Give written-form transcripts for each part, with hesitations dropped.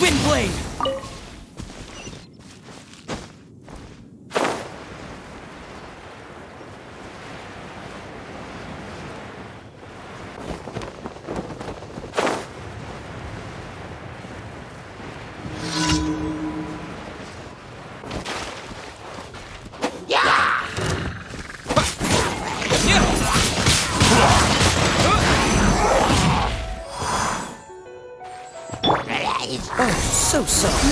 Windblade! Oh, so soft.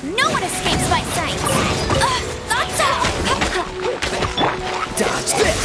No one escapes my sight. That's Dodge this.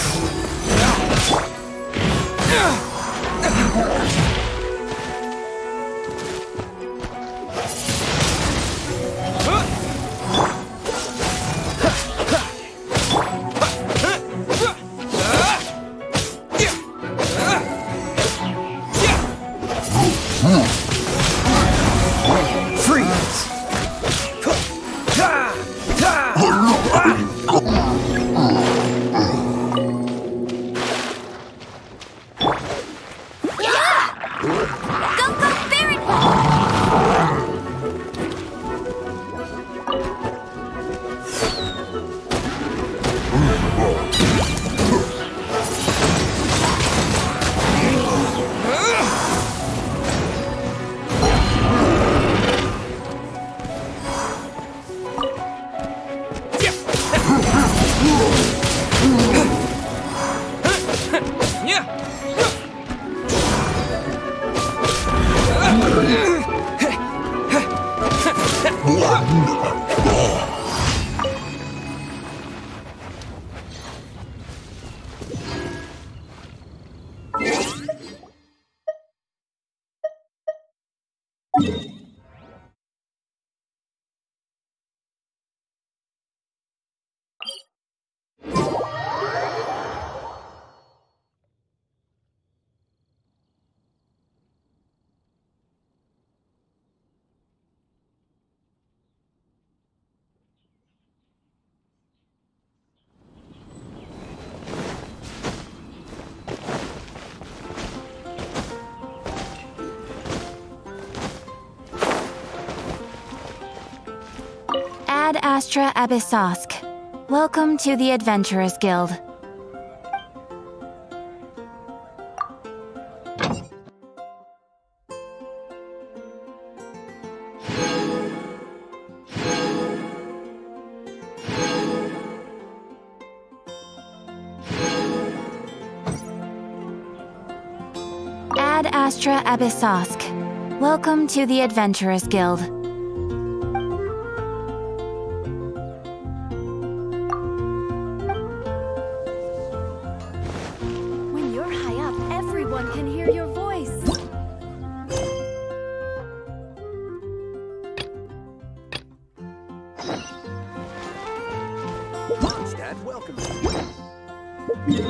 Ad Astra Abyssosk. Welcome to the Adventurers Guild. Ad Astra Abyssosk. Welcome to the Adventurers Guild. When you're high up, everyone can hear your voice. Mondstadt welcomes you.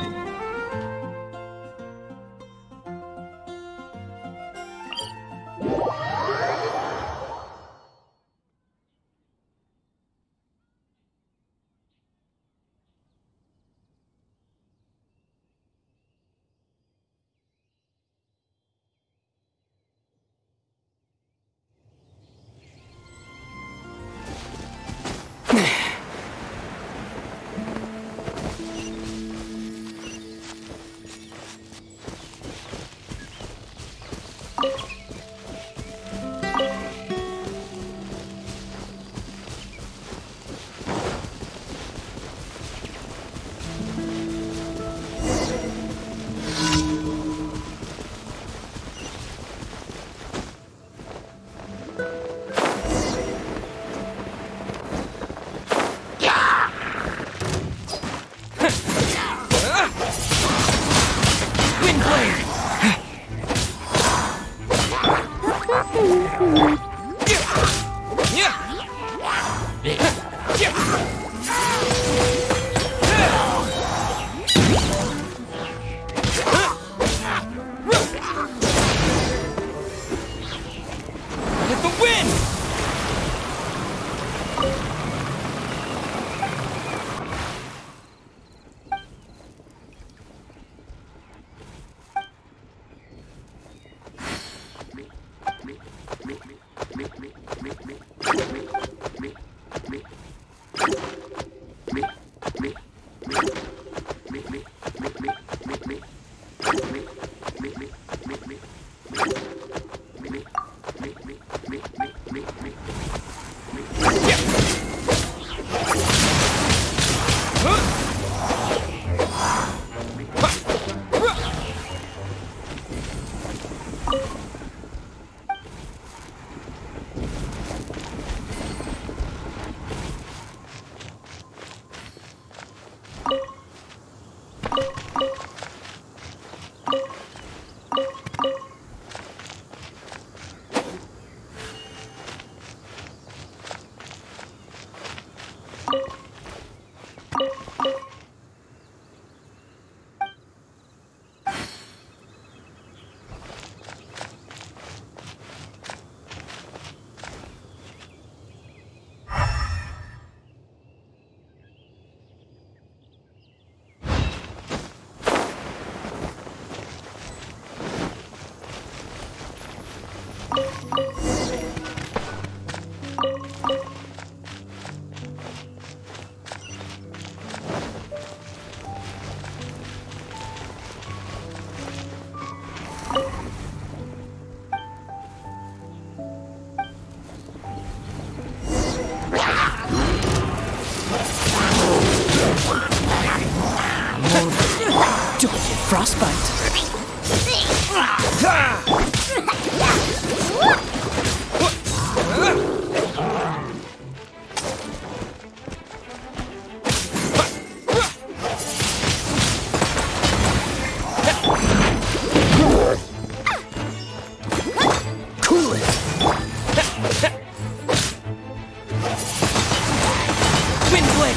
Frostbite. Cool it. Wind blade.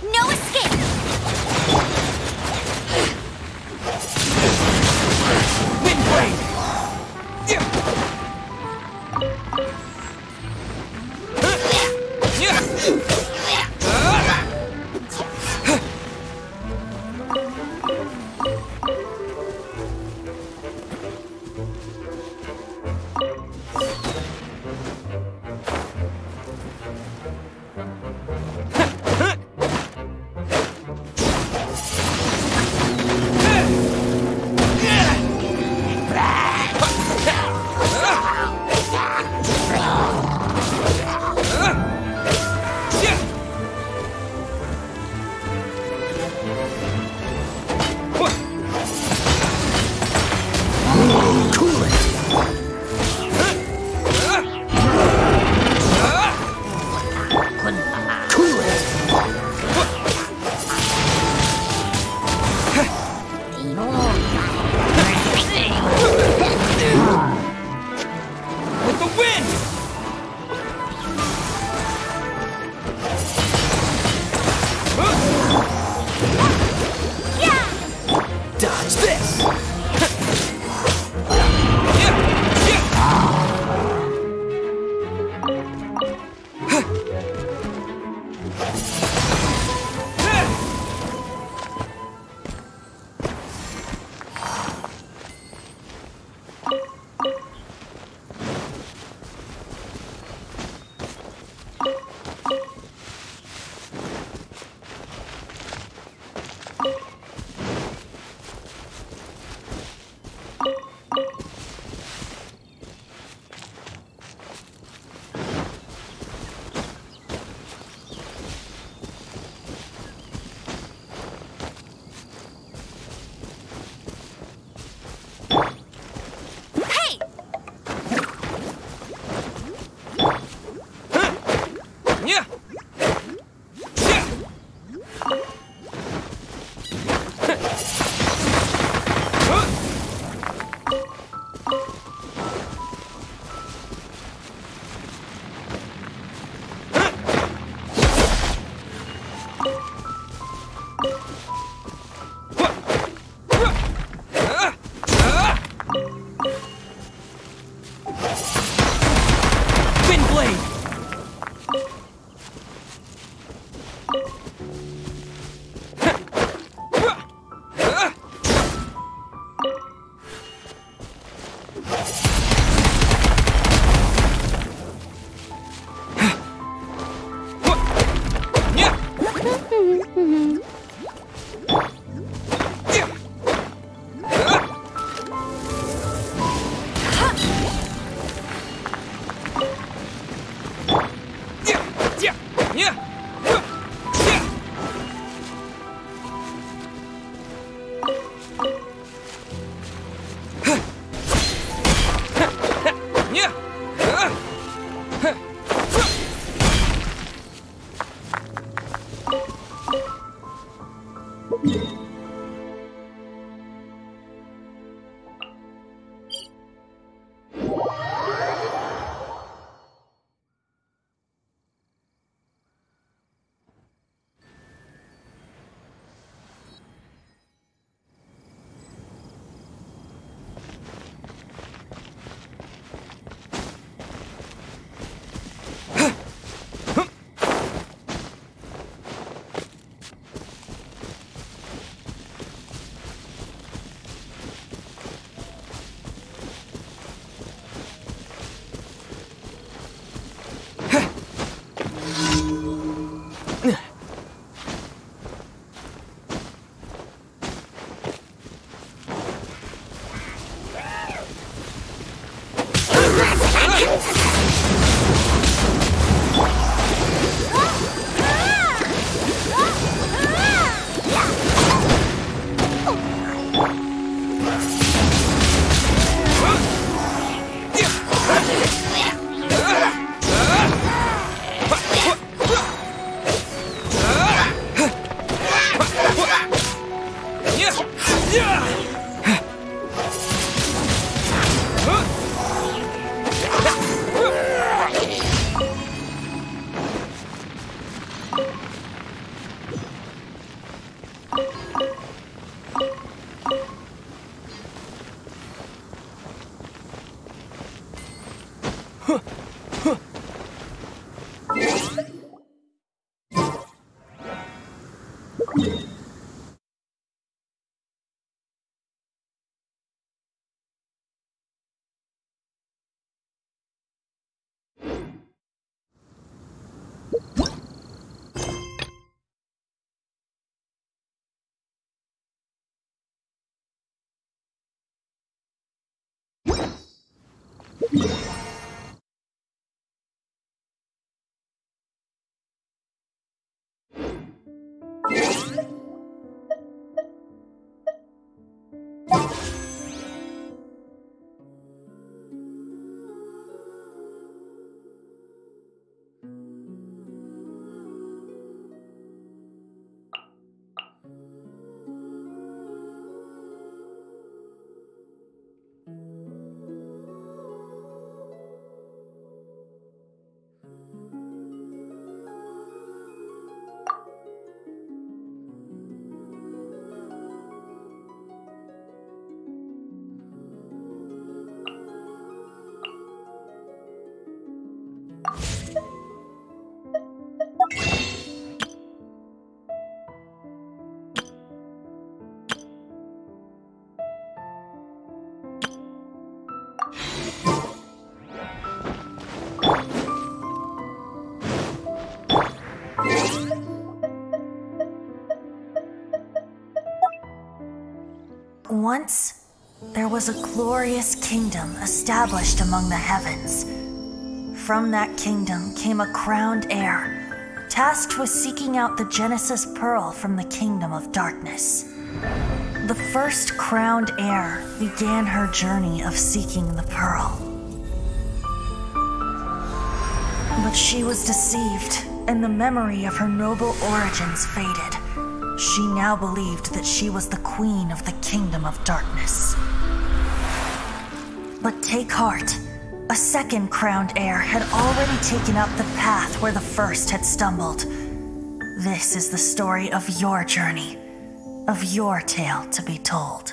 No escape! Once, there was a glorious kingdom established among the heavens. From that kingdom came a crowned heir, tasked with seeking out the Genesis Pearl from the kingdom of darkness. The first crowned heir began her journey of seeking the pearl. But she was deceived, and the memory of her noble origins faded. She now believed that she was the queen of the kingdom of darkness. But take heart. A second crowned heir had already taken up the path where the first had stumbled. This is the story of your journey, of your tale to be told.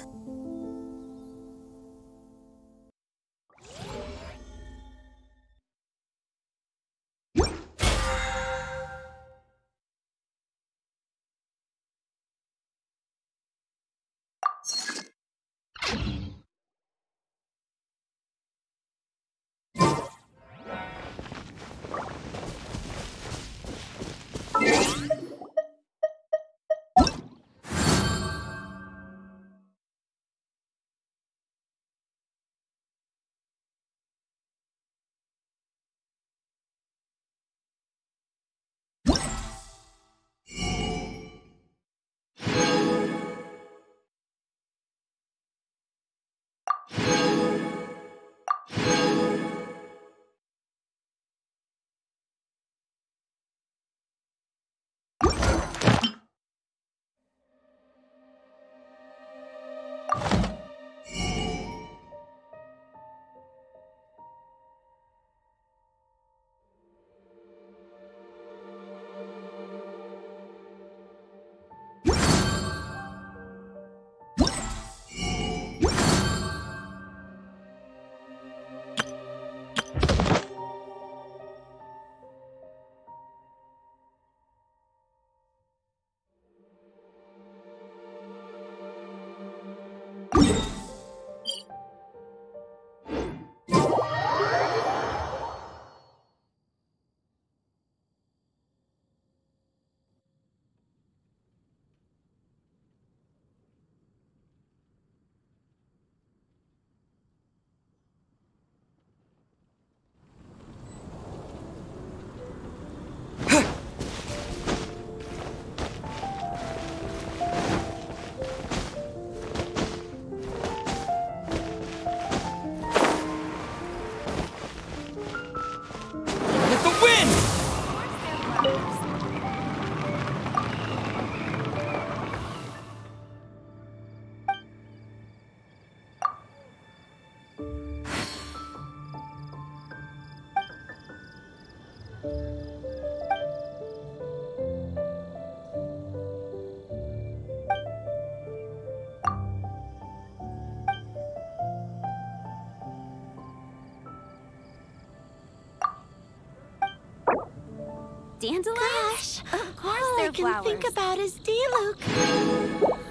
Dandelions? Gosh, Of course all they're I can flowers. think about is Diluc.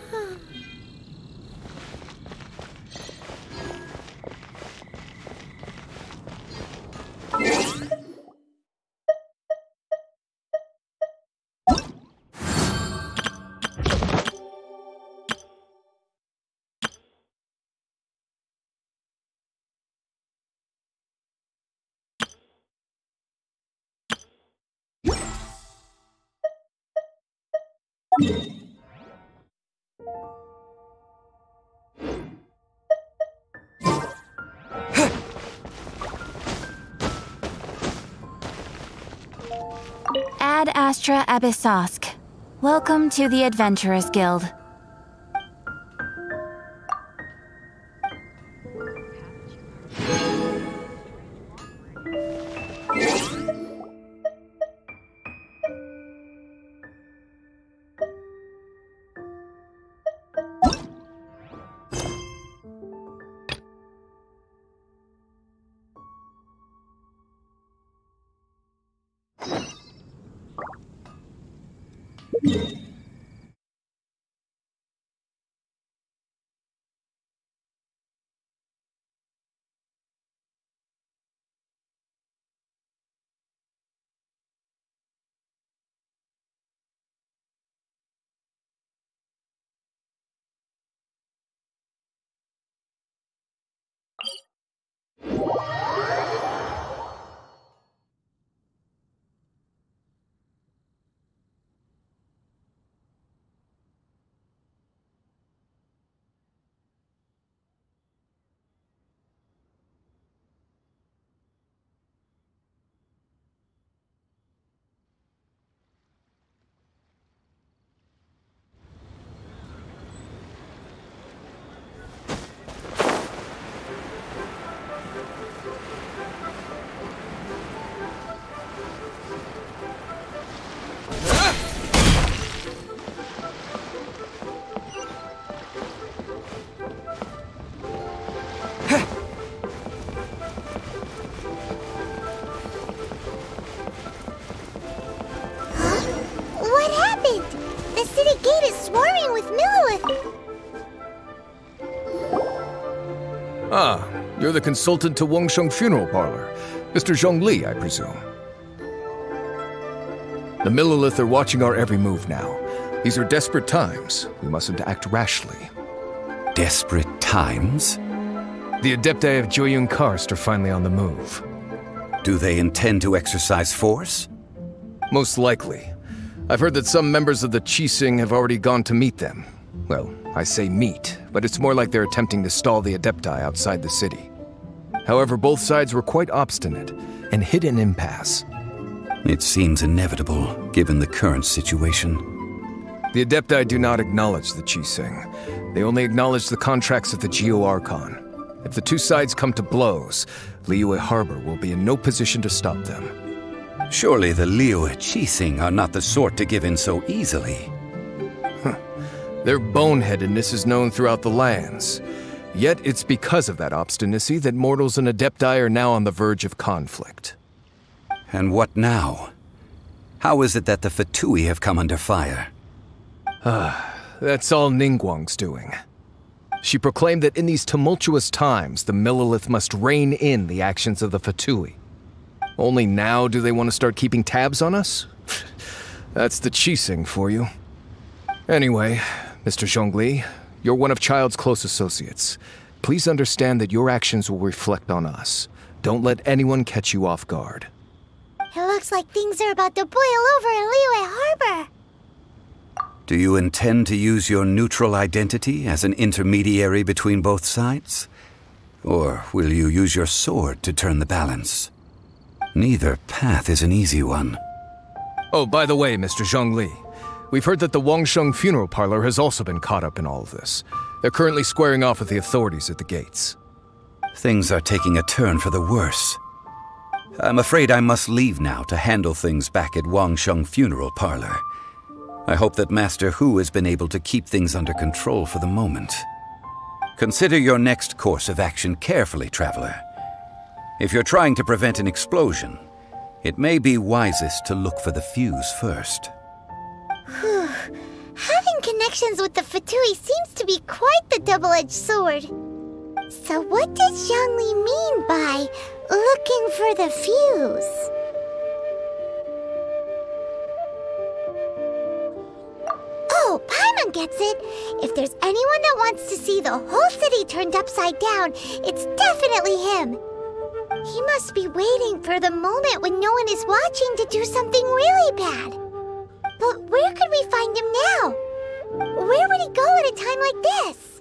Ad Astra Abyssosk. Welcome to the Adventurers Guild. What happened? The city gate is swarming with Millilith. Ah, you're the consultant to Wangsheng Funeral Parlor. Mr. Zhongli, I presume. The Millilith are watching our every move now. These are desperate times. We mustn't act rashly. Desperate times? The Adepti of Joyun Karst are finally on the move. Do they intend to exercise force? Most likely. I've heard that some members of the Qixing have already gone to meet them. Well, I say meet, but it's more like they're attempting to stall the Adepti outside the city. However, both sides were quite obstinate and hit an impasse. It seems inevitable, given the current situation. The Adepti do not acknowledge the Qixing. They only acknowledge the contracts of the Geo-Archon. If the two sides come to blows, Liyue Harbor will be in no position to stop them. Surely the Liyue Qixing are not the sort to give in so easily. Their boneheadedness is known throughout the lands. Yet it's because of that obstinacy that mortals and Adepti are now on the verge of conflict. And what now? How is it that the Fatui have come under fire? That's all Ningguang's doing. She proclaimed that in these tumultuous times, the Millilith must rein in the actions of the Fatui. Only now do they want to start keeping tabs on us? That's the Qixing for you. Anyway, Mr. Zhongli, you're one of Child's close associates. Please understand that your actions will reflect on us. Don't let anyone catch you off guard. It looks like things are about to boil over in Liyue Harbor. Do you intend to use your neutral identity as an intermediary between both sides? Or will you use your sword to turn the balance? Neither path is an easy one. Oh, by the way, Mr. Zhongli, we've heard that the Wangsheng Funeral Parlor has also been caught up in all of this. They're currently squaring off with the authorities at the gates. Things are taking a turn for the worse. I'm afraid I must leave now to handle things back at Wangsheng Funeral Parlor. I hope that Master Hu has been able to keep things under control for the moment. Consider your next course of action carefully, Traveler. If you're trying to prevent an explosion, It may be wisest to look for the fuse first. Whew. Having connections with the Fatui seems to be quite the double-edged sword. So what does Zhongli mean by looking for the fuse? Oh, Paimon gets it! If there's anyone that wants to see the whole city turned upside down, it's definitely him! He must be waiting for the moment when no one is watching to do something really bad. But where could we find him now? Where would he go at a time like this?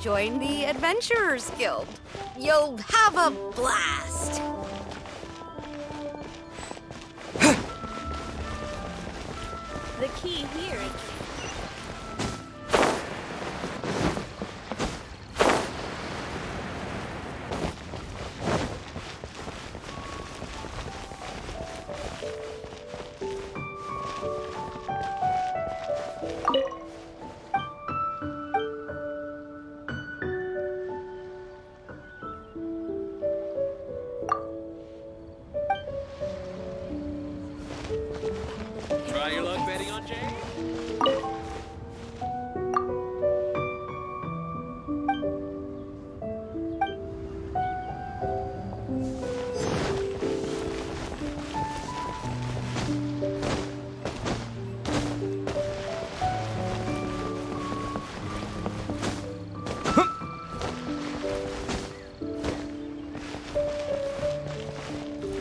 Join the Adventurers Guild. You'll have a blast. The key here is... Try your luck betting on Jane?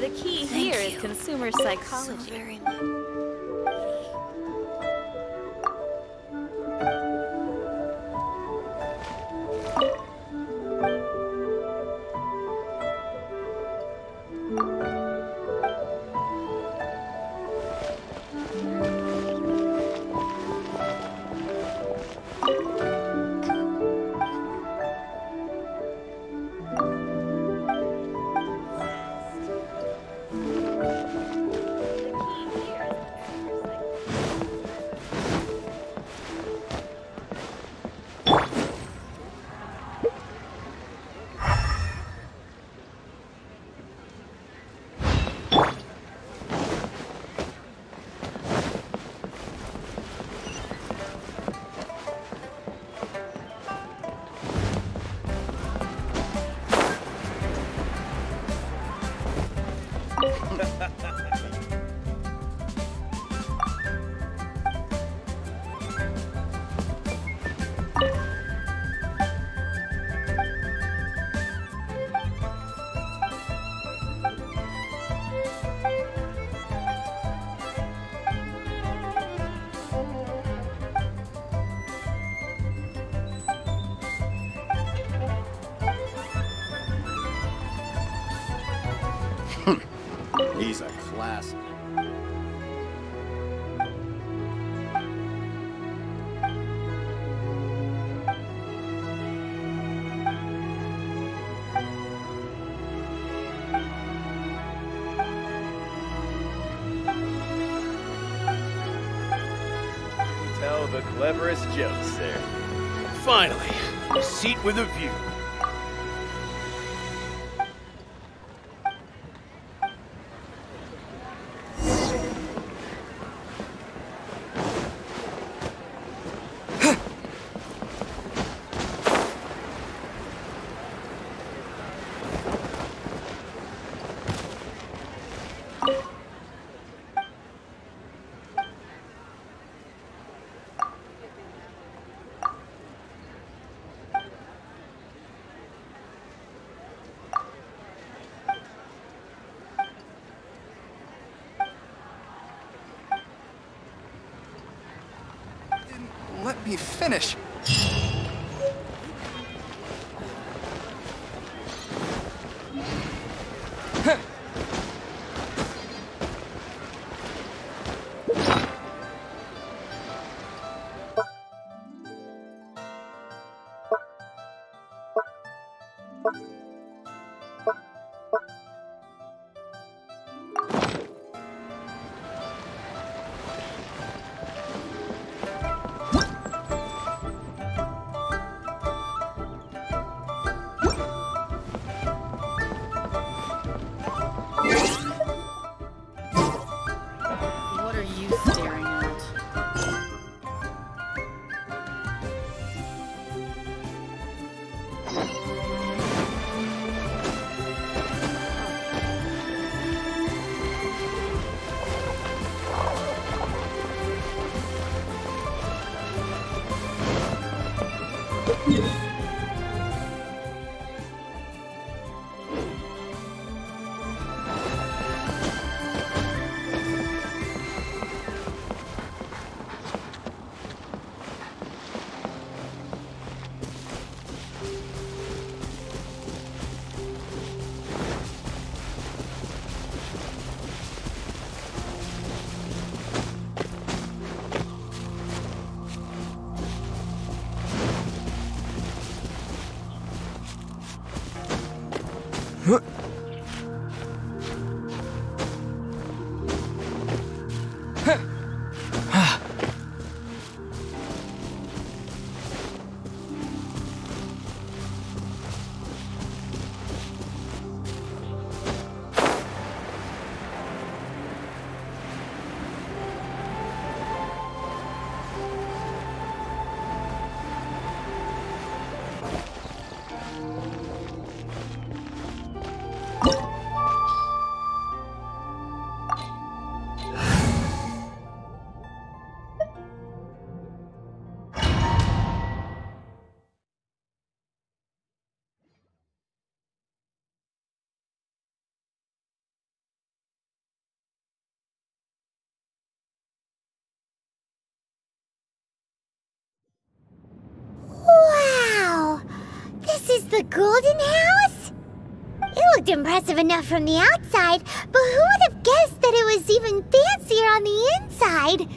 The key here is consumer psychology. So very much. The key here is class. Tell the cleverest jokes there. Finally, a seat with a view. Let me finish. What are you staring at? Wow! This is the Golden House? It looked impressive enough from the outside, but who would have guessed that it was even fancier on the inside?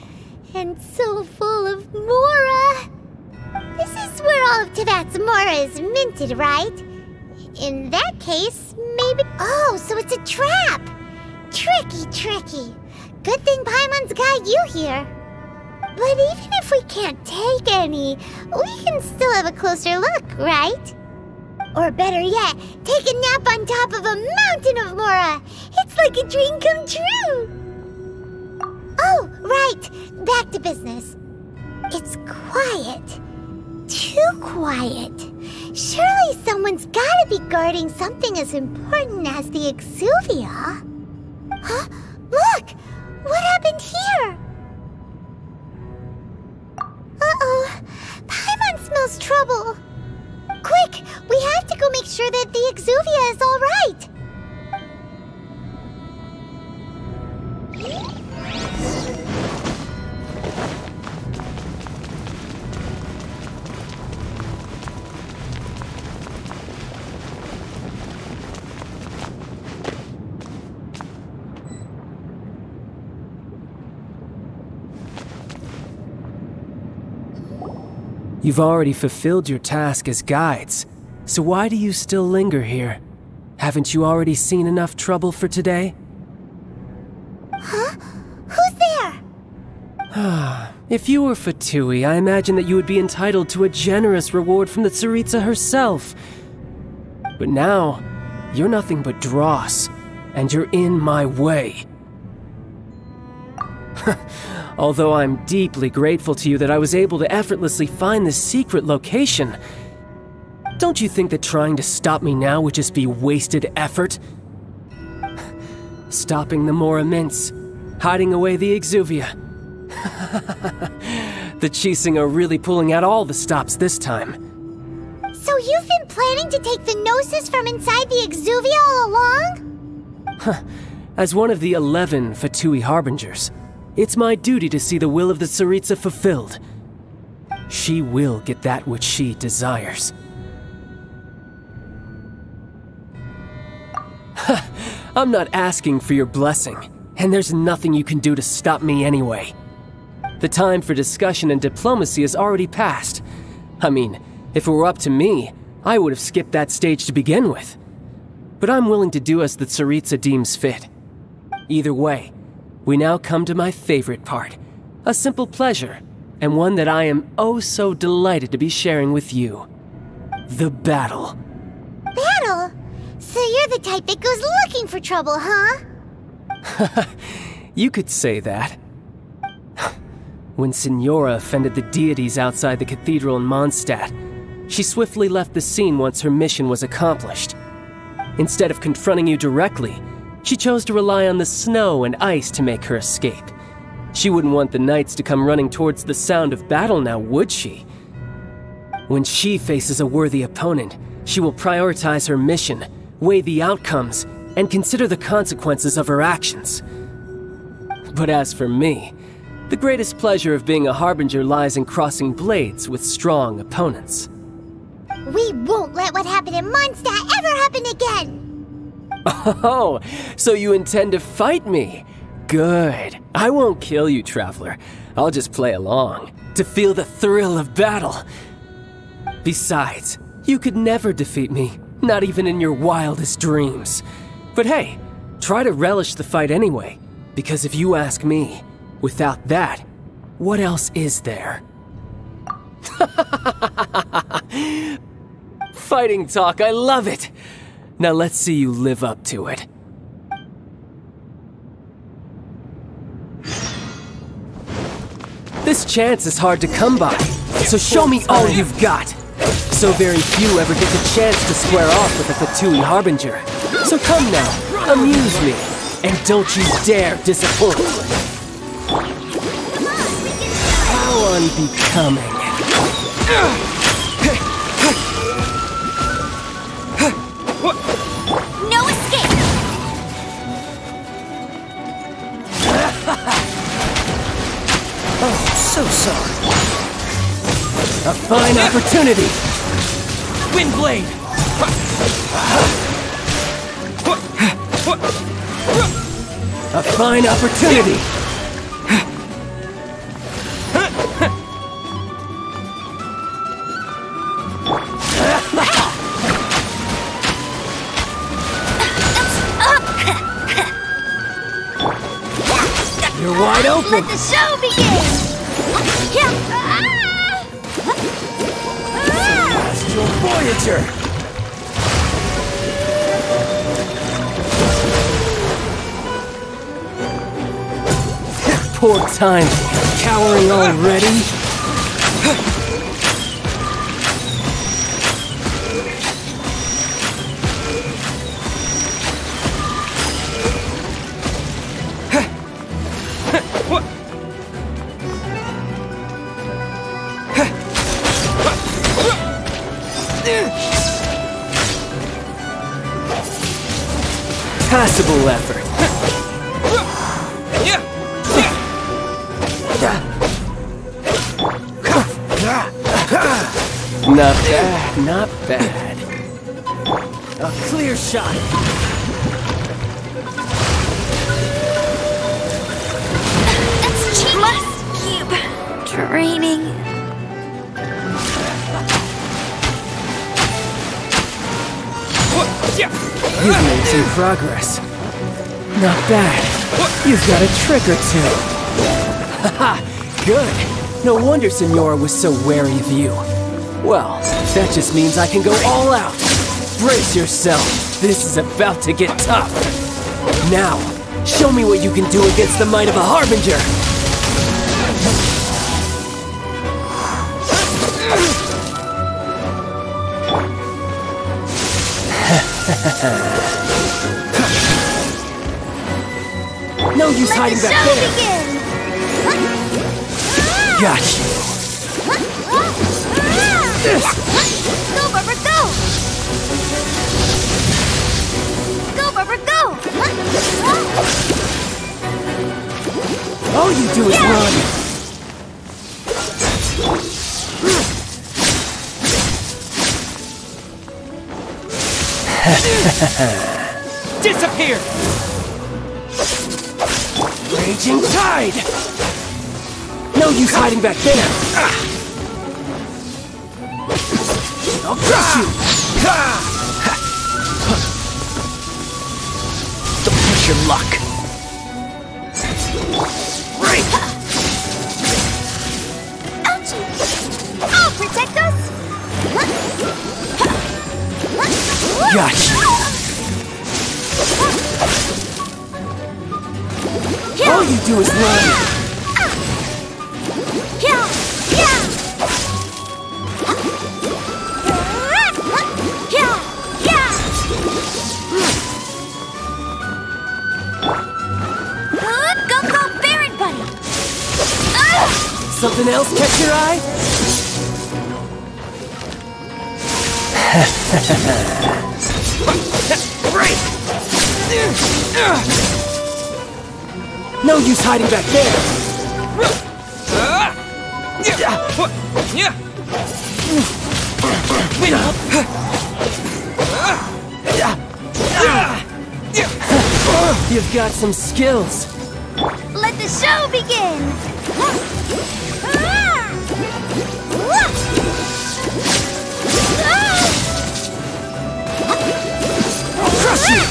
And so full of Mora! This is where all of Tibet's Mora is minted, right? In that case, maybe... Oh, so it's a trap! Tricky, tricky. Good thing Paimon's got you here. But even if we can't take any, we can still have a closer look, right? Or better yet, take a nap on top of a mountain of Mora. It's like a dream come true. Oh, right. Back to business. It's quiet. Too quiet. Surely someone's gotta be guarding something as important as the Exuvia. Huh? Look! What happened here? Uh-oh. Paimon smells trouble. Quick! We have to go make sure that the Exuvia is all right. You've already fulfilled your task as guides, so why do you still linger here? Haven't you already seen enough trouble for today? Huh? Who's there? If you were Fatui, I imagine that you would be entitled to a generous reward from the Tsaritsa herself. But now, you're nothing but dross, and you're in my way. Although I'm deeply grateful to you that I was able to effortlessly find this secret location, don't you think that trying to stop me now would just be wasted effort? Stopping the Mora Mints, hiding away the Exuvia. The Chising are really pulling out all the stops this time. So you've been planning to take the Gnosis from inside the Exuvia all along? As one of the 11 Fatui Harbingers, it's my duty to see the will of the Tsaritsa fulfilled. She will get that which she desires. I'm not asking for your blessing, and there's nothing you can do to stop me anyway. The time for discussion and diplomacy has already passed. I mean, if it were up to me, I would have skipped that stage to begin with. But I'm willing to do as the Tsaritsa deems fit. Either way, we now come to my favorite part. A simple pleasure, and one that I am oh so delighted to be sharing with you. The battle. Battle? So you're the type that goes looking for trouble, huh? You could say that. When Signora offended the deities outside the cathedral in Mondstadt, she swiftly left the scene once her mission was accomplished. Instead of confronting you directly, she chose to rely on the snow and ice to make her escape. She wouldn't want the knights to come running towards the sound of battle now, would she? When she faces a worthy opponent, she will prioritize her mission, weigh the outcomes, and consider the consequences of her actions. But as for me, the greatest pleasure of being a Harbinger lies in crossing blades with strong opponents. We won't let what happened in Mondstadt ever happen again! Oh, so you intend to fight me? Good. I won't kill you, Traveler. I'll just play along, to feel the thrill of battle. Besides, you could never defeat me, not even in your wildest dreams. But hey, try to relish the fight anyway, because if you ask me, without that, what else is there? Fighting talk, I love it! Now let's see you live up to it. This chance is hard to come by, so show me all you've got. So very few ever get the chance to square off with a Fatui Harbinger. So come now, amuse me, and don't you dare disappoint. How unbecoming. No escape! Oh, so sorry. A fine opportunity! Windblade! A fine opportunity! You're wide open! Let the show begin! Celestial Voyager! Poor time. Cowering already? Passable effort. Not bad, not bad. A clear shot. Must keep training. You've made some progress. Not bad. You've got a trick or two. Haha, good. No wonder Senora was so wary of you. Well, that just means I can go all out. Brace yourself. This is about to get tough. Now, show me what you can do against the might of a Harbinger. No use hiding back there. Got you. Go, Barbara, go! Go, Barbara, go! All you do is run. Disappear! Raging tide! No use hiding back there! I'll crush you! Don't push your luck. Right! Ouchie! I'll protect us! Gotcha! All you do is run! Something else catch your eye? Right! No use hiding back there! You've got some skills. Let the show begin! I'll crush you!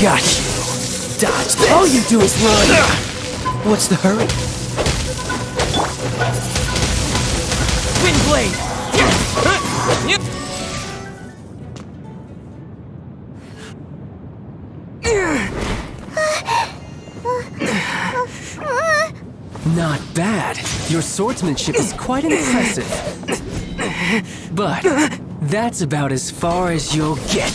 Got you. Dodge this. All you do is run. What's the hurry? Wind blade. Not bad. Your swordsmanship is quite impressive. But that's about as far as you'll get.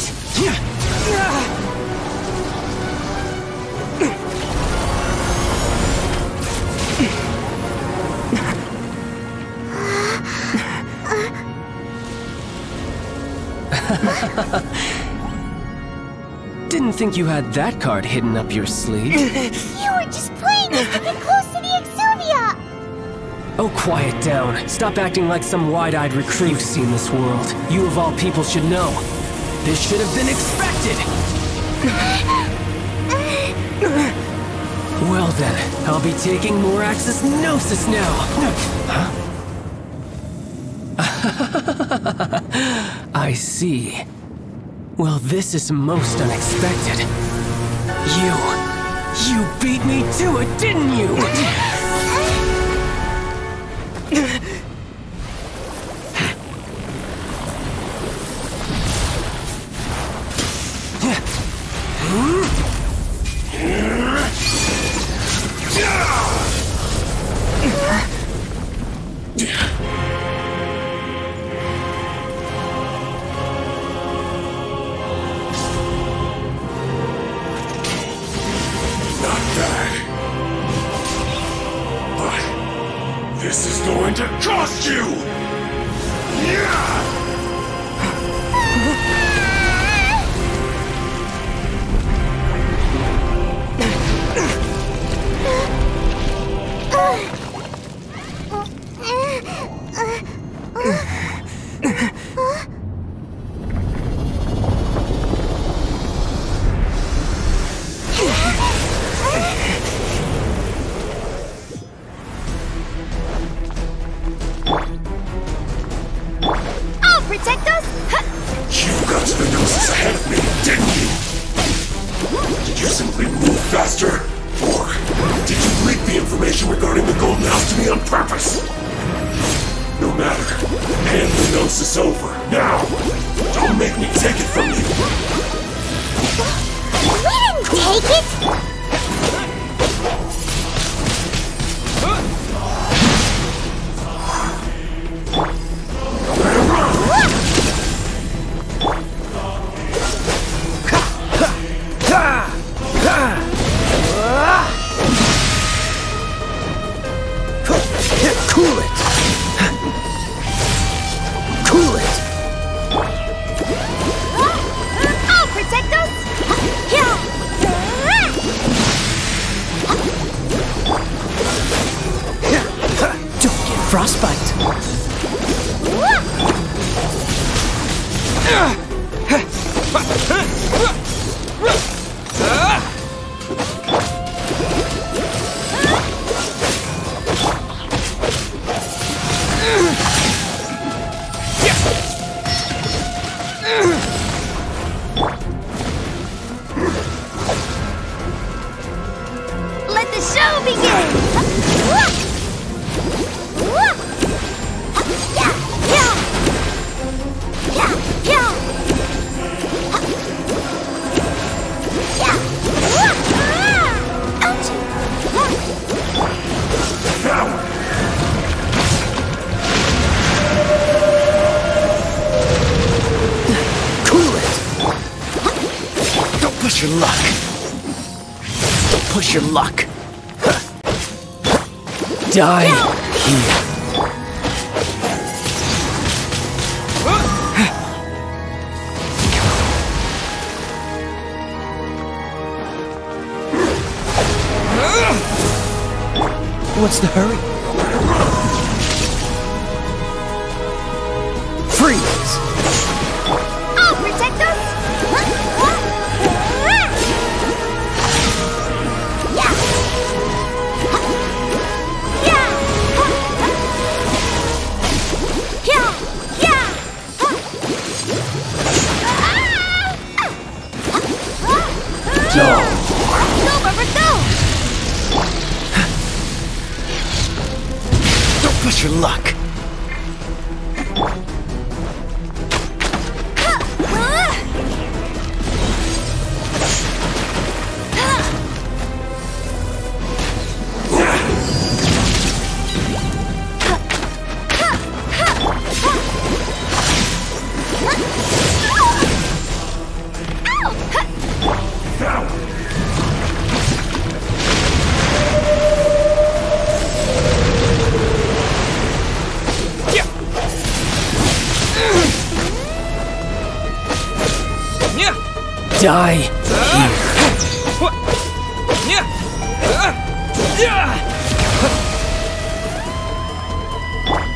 Didn't think you had that card hidden up your sleeve. You were just playing us to get close to the Exuvia! Oh, quiet down. Stop acting like some wide-eyed recruit. You've seen this world. You of all people should know. This should have been expected! Well then, I'll be taking more Axis Gnosis now! I see. Well, this is most unexpected. You beat me to it, didn't you? protect us! You got to the gnosis ahead of me, didn't you? Did you simply move faster? Or did you leak the information regarding the Golden House to me on purpose? No matter. Hand the gnosis over, now! Don't make me take it from you! We didn't take it! Cool it! Cool it! I'll protect us! Don't get frostbite! Let the show begin! Push your luck. Don't push your luck. Die here. What's the hurry? Freeze! I'll protect us! Go! Go, Barbara, go! Don't push your luck. Die here.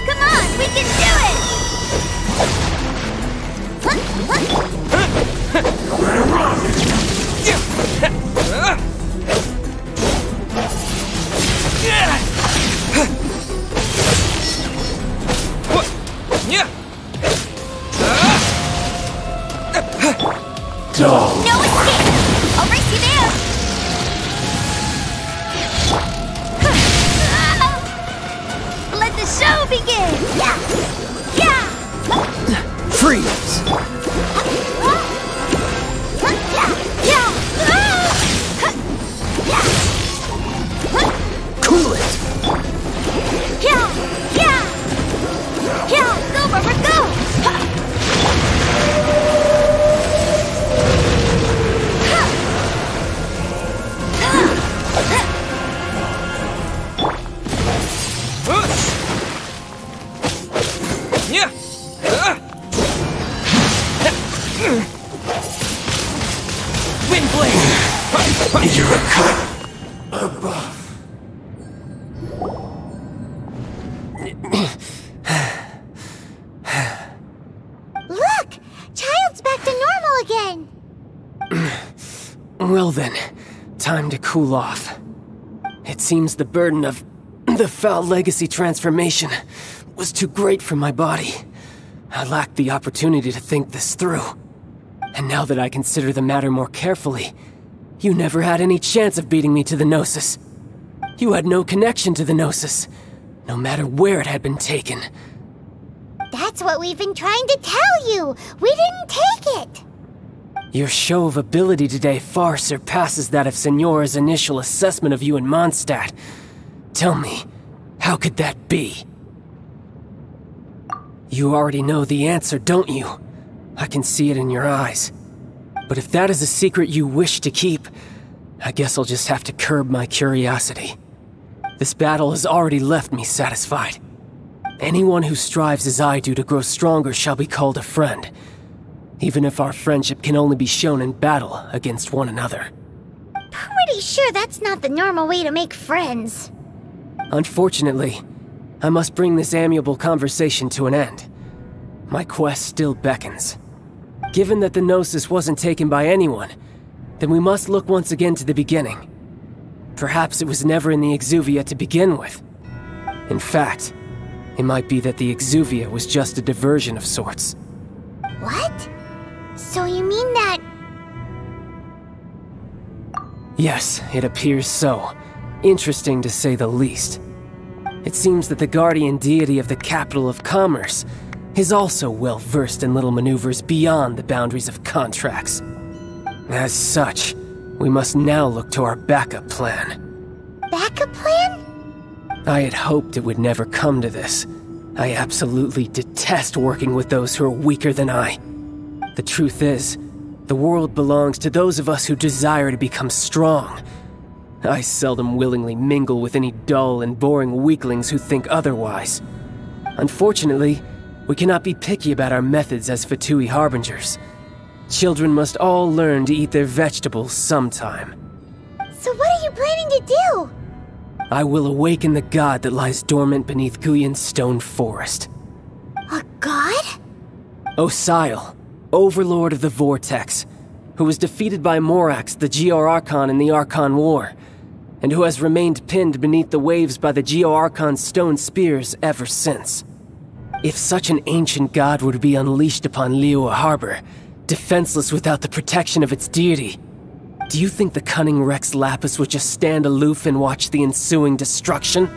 Come on, we can do it! Go. No escape! I'll race you there! Let the show begin! Freeze! Cool it! Go, Barbara, go! Wind blade! You're a cut above. Look! Child's back to normal again! Well then, time to cool off. It seems the burden of the foul legacy transformation was too great for my body. I lacked the opportunity to think this through. And now that I consider the matter more carefully, you never had any chance of beating me to the Gnosis. You had no connection to the Gnosis, no matter where it had been taken. That's what we've been trying to tell you! We didn't take it! Your show of ability today far surpasses that of Signora's initial assessment of you in Mondstadt. Tell me, how could that be? You already know the answer, don't you? I can see it in your eyes. But if that is a secret you wish to keep, I guess I'll just have to curb my curiosity. This battle has already left me satisfied. Anyone who strives as I do to grow stronger shall be called a friend, even if our friendship can only be shown in battle against one another. Pretty sure that's not the normal way to make friends. Unfortunately, I must bring this amiable conversation to an end. My quest still beckons. Given that the Gnosis wasn't taken by anyone, then we must look once again to the beginning. Perhaps it was never in the Exuvia to begin with. In fact, it might be that the Exuvia was just a diversion of sorts. What? So you mean that... Yes, it appears so. Interesting to say the least. It seems that the guardian deity of the capital of commerce is also well versed in little maneuvers beyond the boundaries of contracts. As such, we must now look to our backup plan. Backup plan? I had hoped it would never come to this. I absolutely detest working with those who are weaker than I. The truth is, the world belongs to those of us who desire to become strong. I seldom willingly mingle with any dull and boring weaklings who think otherwise. Unfortunately, we cannot be picky about our methods as Fatui Harbingers. Children must all learn to eat their vegetables sometime. So what are you planning to do? I will awaken the god that lies dormant beneath Guyon's stone forest. A god? Osial, overlord of the Vortex, who was defeated by Morax, the Geo-Archon in the Archon War, and who has remained pinned beneath the waves by the Geo-Archon's stone spears ever since. If such an ancient god were to be unleashed upon Liyue Harbor, defenseless without the protection of its deity, do you think the cunning Rex Lapis would just stand aloof and watch the ensuing destruction?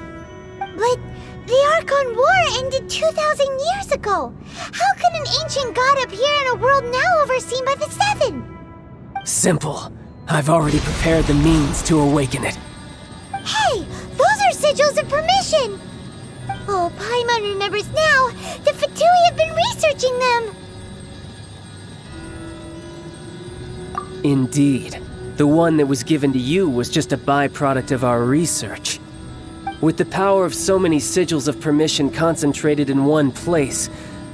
But the Archon War ended 2,000 years ago. How can an ancient god appear in a world now overseen by the Seven? Simple. I've already prepared the means to awaken it. Hey, those are sigils of permission! Oh, Paimon remembers now. The Fatui have been researching them. Indeed. The one that was given to you was just a byproduct of our research. With the power of so many sigils of permission concentrated in one place,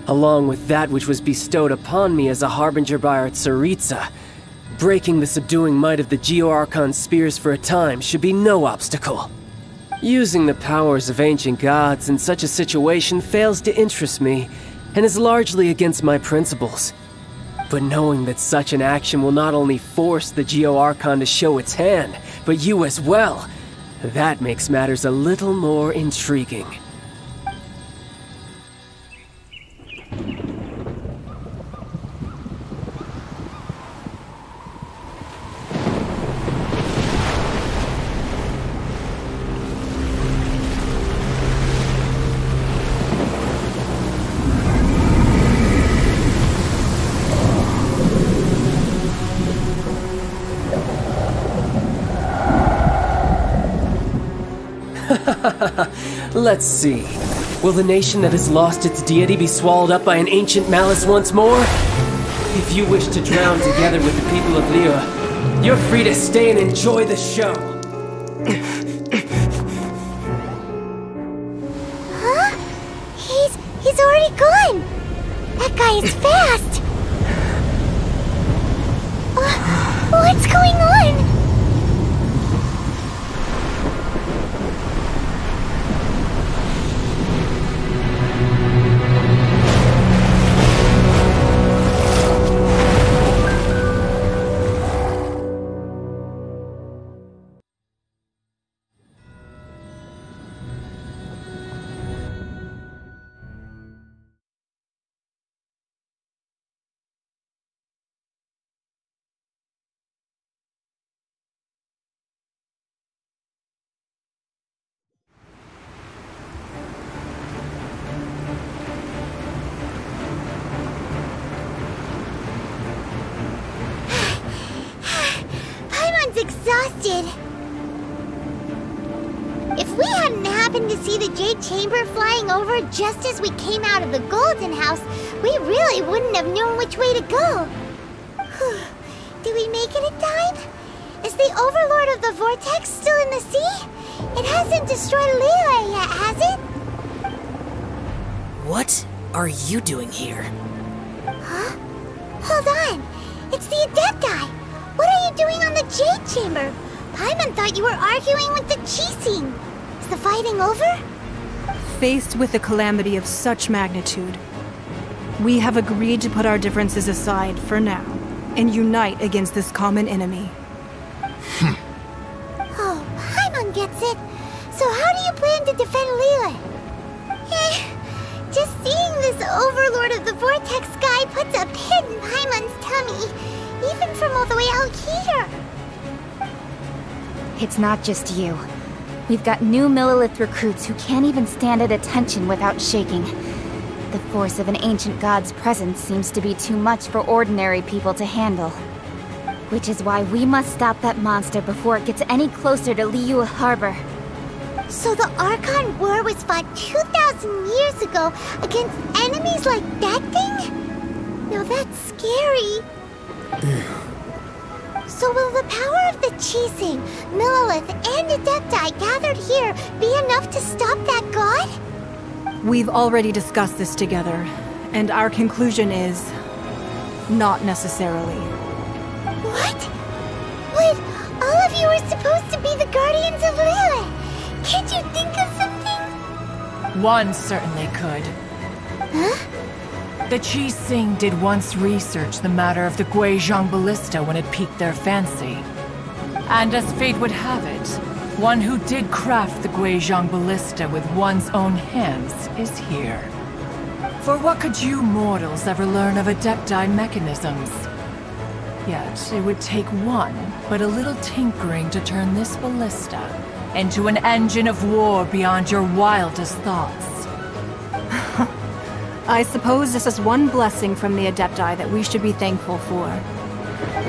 along with that which was bestowed upon me as a harbinger by our Tsaritsa, breaking the subduing might of the Geo-Archon spears for a time should be no obstacle. Using the powers of ancient gods in such a situation fails to interest me, and is largely against my principles. But knowing that such an action will not only force the Geo-Archon to show its hand, but you as well, that makes matters a little more intriguing. Let's see. Will the nation that has lost its deity be swallowed up by an ancient malice once more? If you wish to drown together with the people of Liyue, you're free to stay and enjoy the show. Huh? He's already gone. That guy is fast. What's going on? Jade Chamber flying over just as we came out of the Golden House, we really wouldn't have known which way to go. Did we make it in time? Is the Overlord of the Vortex still in the sea? It hasn't destroyed Liyue yet, has it? What are you doing here? Huh? Hold on. It's the Adepti. What are you doing on the Jade Chamber? Paimon thought you were arguing with the Qixing. Is the fighting over? Faced with a calamity of such magnitude, we have agreed to put our differences aside for now and unite against this common enemy. Oh, Paimon gets it. So how do you plan to defend Liyue? Just seeing this Overlord of the Vortex guy puts a pit in Paimon's tummy, even from all the way out here. It's not just you. We've got new Millilith recruits who can't even stand at attention without shaking. The force of an ancient god's presence seems to be too much for ordinary people to handle. Which is why we must stop that monster before it gets any closer to Liyue Harbor. So the Archon War was fought 2,000 years ago against enemies like that thing? Now that's scary. So will the power of the Qixing, Millilith, and Adepti gathered here be enough to stop that god? We've already discussed this together, and our conclusion is... not necessarily. What? But all of you are supposed to be the Guardians of Liyue. Can't you think of something? One certainly could. Huh? The Qixing did once research the matter of the Guizhong Ballista when it piqued their fancy. And as fate would have it, one who did craft the Guizhong Ballista with one's own hands is here. For what could you mortals ever learn of Adepti mechanisms? Yet, it would take one, but a little tinkering to turn this ballista into an engine of war beyond your wildest thoughts. I suppose this is one blessing from the Adepti that we should be thankful for.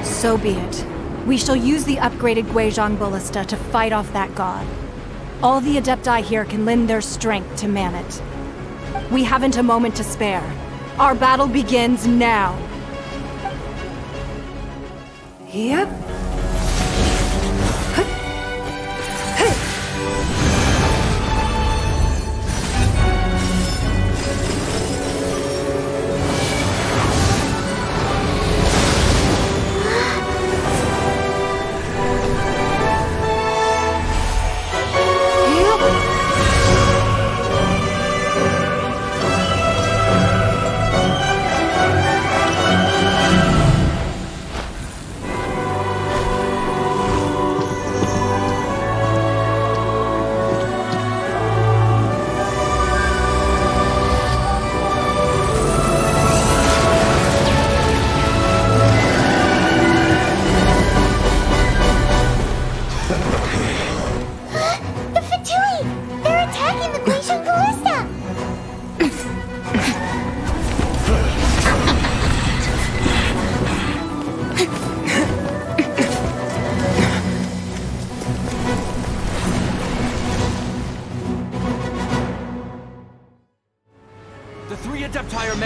So be it. We shall use the upgraded Guizhong Ballista to fight off that god. All the Adepti here can lend their strength to man it. We haven't a moment to spare. Our battle begins now. Yep.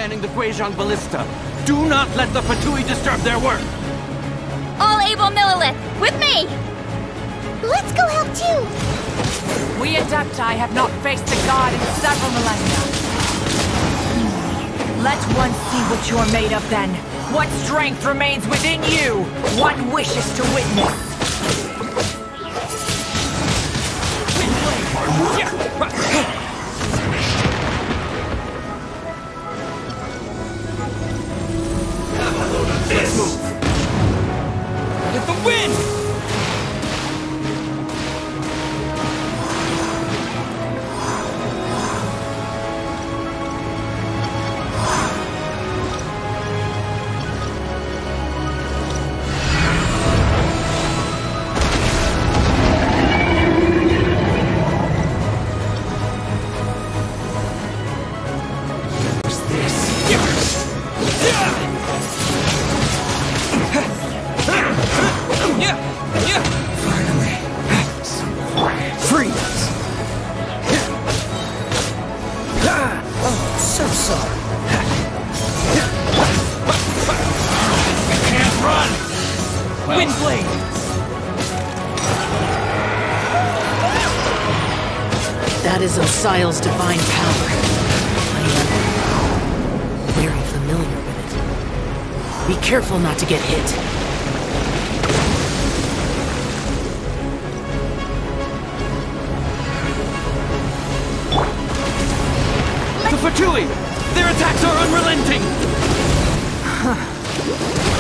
The Guizhong Ballista. Do not let the Fatui disturb their work! All able Millilith, with me! Let's go help too! We Adepti have not faced the god in several millennia. Let one see what you're made of then. What strength remains within you? One wishes to witness. Let's move! With the wind! Yeah! Divine Blade! That is Osial's divine power. I am very familiar with it. Be careful not to get hit. The Fatui! Their attacks are unrelenting!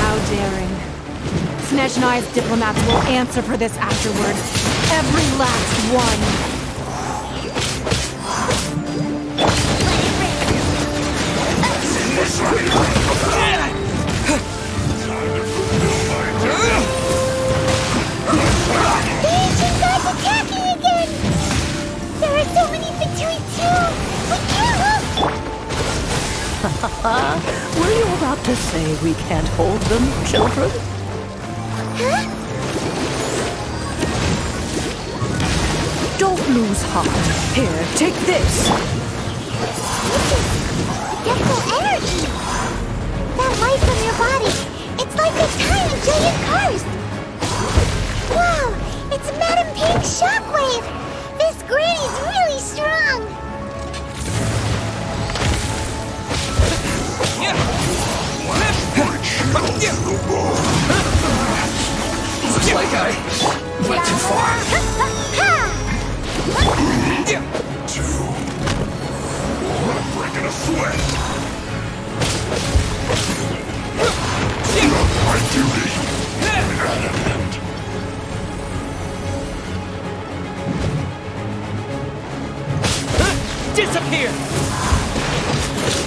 How daring. Snezhnai's diplomats will answer for this afterward. Every last one. The ancient god's attacking again! There are so many Fatui too! We can't help! Were you about to say we can't hold them, children? Huh? Don't lose heart. Here, take this. Forgetful energy! That light from your body, it's like a tiny giant curse! Wow! It's Madame Pink's shockwave! This granny's really strong! Looks like I went too far. I'm breaking a sweat. My duty at an end. Disappear!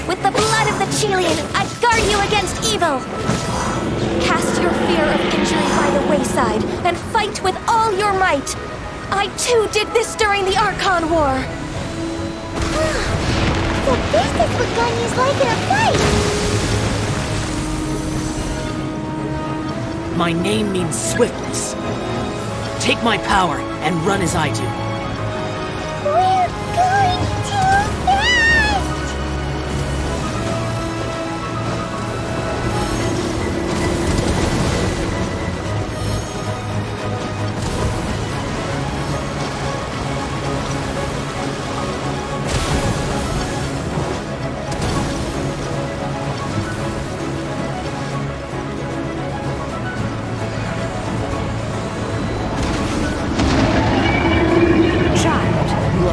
With the blood of the Chelian, I guard you against evil! Cast your fear of injury by the wayside, and fight with all your might! I too did this during the Archon War! So this is what Ganyu's like in a fight! My name means swiftness. Take my power and run as I do. We're going too fast!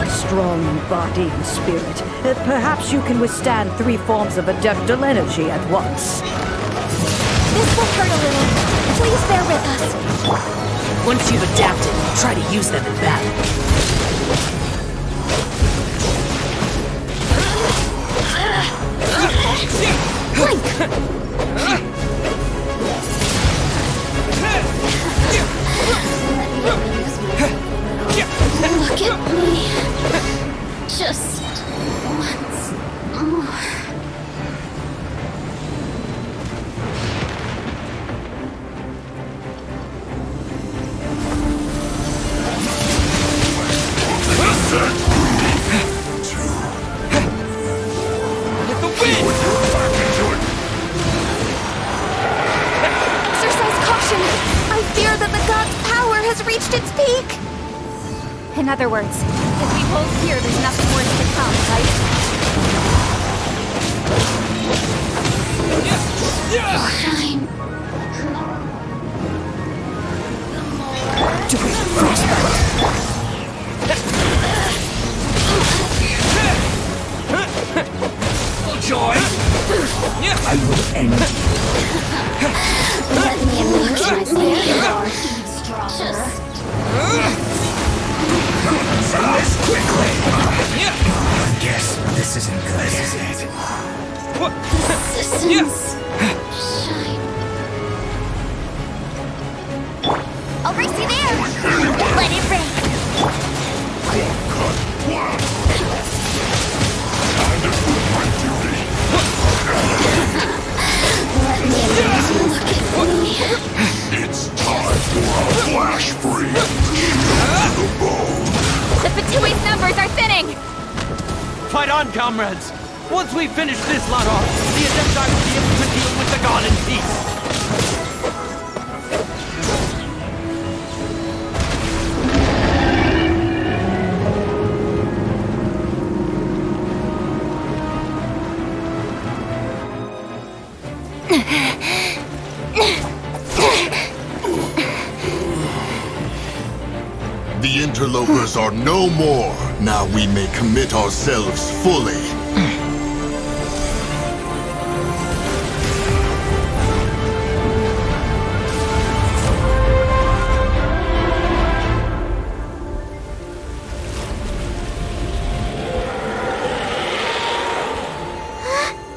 Strong in body and spirit. Perhaps you can withstand 3 forms of adeptal energy at once. This will hurt a little. Please bear with us. Once you've adapted, try to use them in battle. Look at me. Just once more. Exercise caution. I fear that the god's power has reached its peak. In other words, if we hold here, there's nothing worse to come, right? Fine. Joy! I will end you. Let me neutralize the power stronger. Finish quickly! I guess this isn't good, is it? Systems shine. I'll race you there! Let it rain! Time to do my duty. Let me look at me. It's time for a flash freeze. The bone. The Fatui's numbers are thinning! Fight on, comrades! Once we finish this lot off, the Adepti will be able to deal with the god in peace! The interlopers are no more. Now we may commit ourselves fully.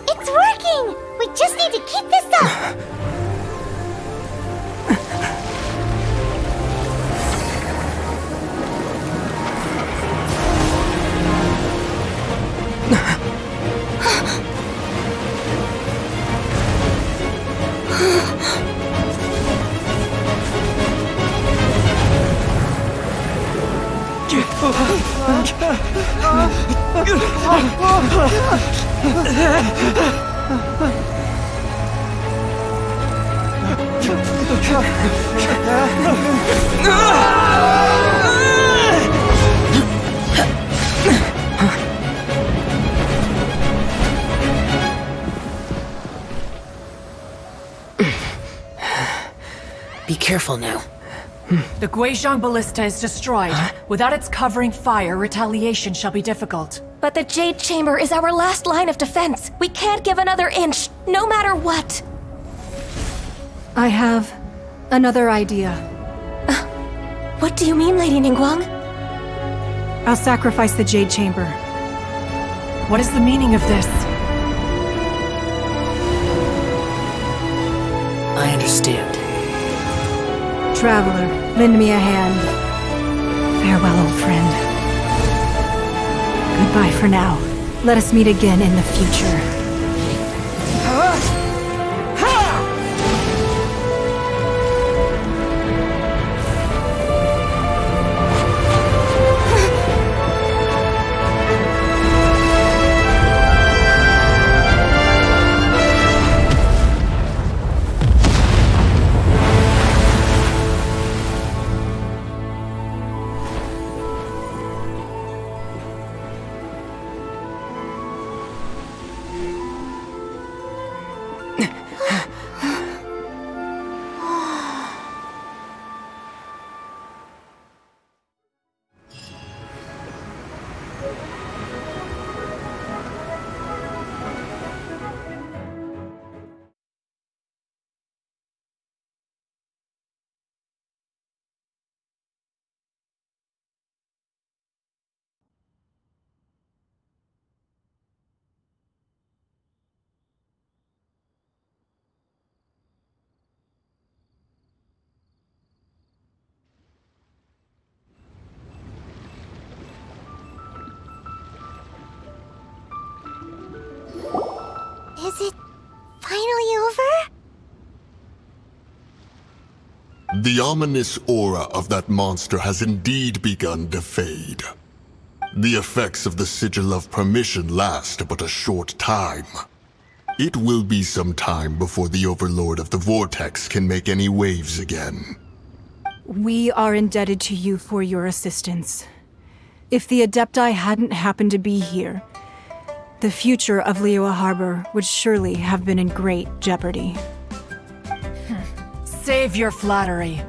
It's working! We just need to keep this up! Be careful now. The Guizhong Ballista is destroyed. Without its covering fire, retaliation shall be difficult. But the Jade Chamber is our last line of defense. We can't give another inch, no matter what. I have another idea. What do you mean, Lady Ningguang? I'll sacrifice the Jade Chamber. What is the meaning of this? I understand. Traveler, lend me a hand. Farewell, old friend. Goodbye for now. Let us meet again in the future. Is it finally over? The ominous aura of that monster has indeed begun to fade. The effects of the Sigil of Permission last but a short time. It will be some time before the Overlord of the Vortex can make any waves again. We are indebted to you for your assistance. If the Adepti hadn't happened to be here, the future of Liyue Harbor would surely have been in great jeopardy. Save your flattery.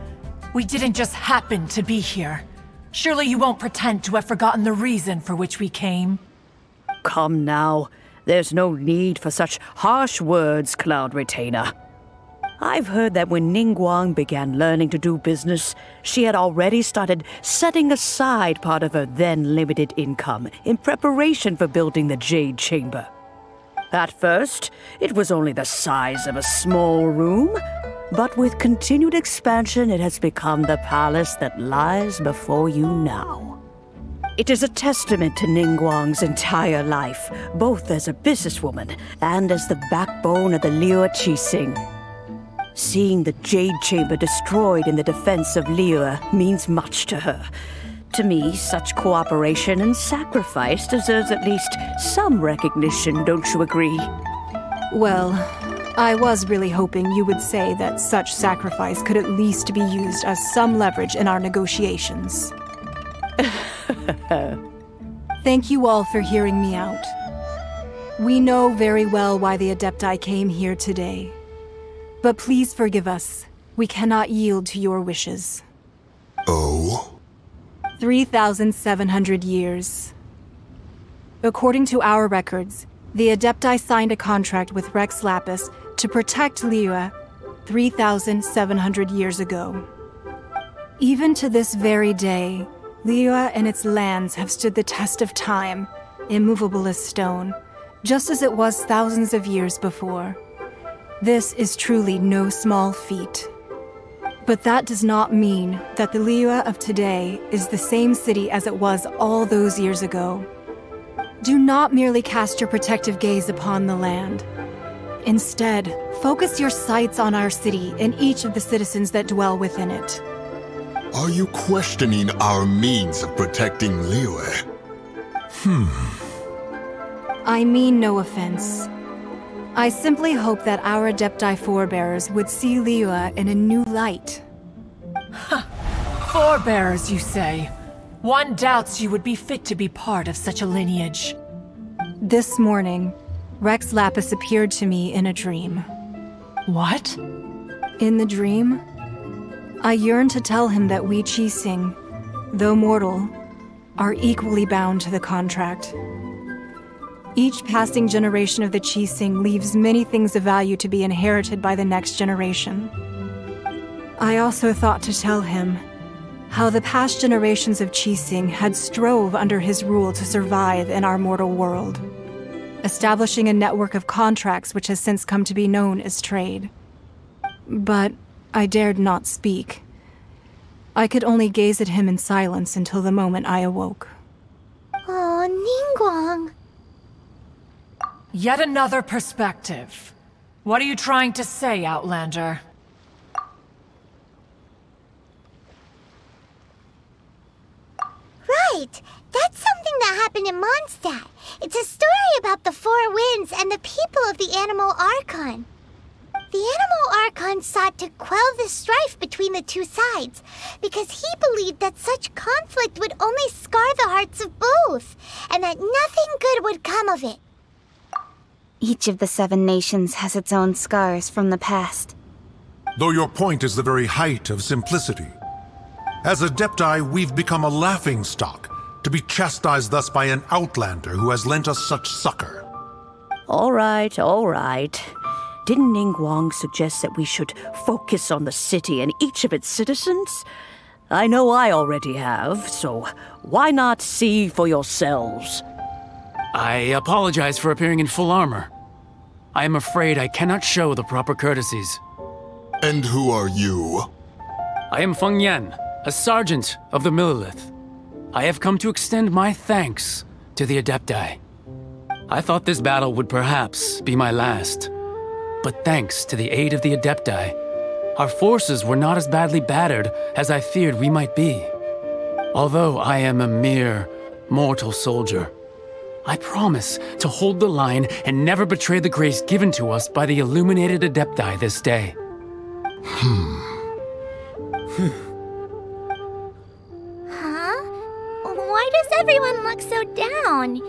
We didn't just happen to be here. Surely you won't pretend to have forgotten the reason for which we came. Come now. There's no need for such harsh words, Cloud Retainer. I've heard that when Ningguang began learning to do business, she had already started setting aside part of her then limited income in preparation for building the Jade Chamber. At first, it was only the size of a small room, but with continued expansion, it has become the palace that lies before you now. It is a testament to Ningguang's entire life, both as a businesswoman and as the backbone of the Liyue Qixing. Seeing the Jade Chamber destroyed in the defense of Liyue means much to her. To me, such cooperation and sacrifice deserves at least some recognition, don't you agree? Well, I was really hoping you would say that such sacrifice could at least be used as some leverage in our negotiations. Thank you all for hearing me out. We know very well why the Adepti came here today. But please forgive us. We cannot yield to your wishes. Oh? 3,700 years. According to our records, the Adepti signed a contract with Rex Lapis to protect Liyue 3,700 years ago. Even to this very day, Liyue and its lands have stood the test of time, immovable as stone, just as it was thousands of years before. This is truly no small feat. But that does not mean that the Liyue of today is the same city as it was all those years ago. Do not merely cast your protective gaze upon the land. Instead, focus your sights on our city and each of the citizens that dwell within it. Are you questioning our means of protecting Liyue? I mean no offense. I simply hope that our Adepti forebears would see Liyue in a new light. Forebears, you say? One doubts you would be fit to be part of such a lineage. This morning, Rex Lapis appeared to me in a dream. What? In the dream, I yearned to tell him that we Qixing, though mortal, are equally bound to the contract. Each passing generation of the Qixing leaves many things of value to be inherited by the next generation. I also thought to tell him how the past generations of Qixing had strove under his rule to survive in our mortal world, establishing a network of contracts which has since come to be known as trade. But I dared not speak. I could only gaze at him in silence until the moment I awoke. Oh, Ningguang. Yet another perspective. What are you trying to say, Outlander? Right! That's something that happened in Mondstadt. It's a story about the Four Winds and the people of the Animal Archon. The Animal Archon sought to quell the strife between the two sides, because he believed that such conflict would only scar the hearts of both, and that nothing good would come of it. Each of the 7 nations has its own scars from the past. Though your point is the very height of simplicity. As Adepti, we've become a laughingstock, to be chastised thus by an outlander who has lent us such succor. All right, all right. Didn't Ningguang suggest that we should focus on the city and each of its citizens? I know I already have, so why not see for yourselves? I apologize for appearing in full armor. I am afraid I cannot show the proper courtesies. And who are you? I am Feng Yan, a sergeant of the Millilith. I have come to extend my thanks to the Adepti. I thought this battle would perhaps be my last. But thanks to the aid of the Adepti, our forces were not as badly battered as I feared we might be. Although I am a mere mortal soldier, I promise to hold the line and never betray the grace given to us by the illuminated Adepti this day. Huh? Why does everyone look so down?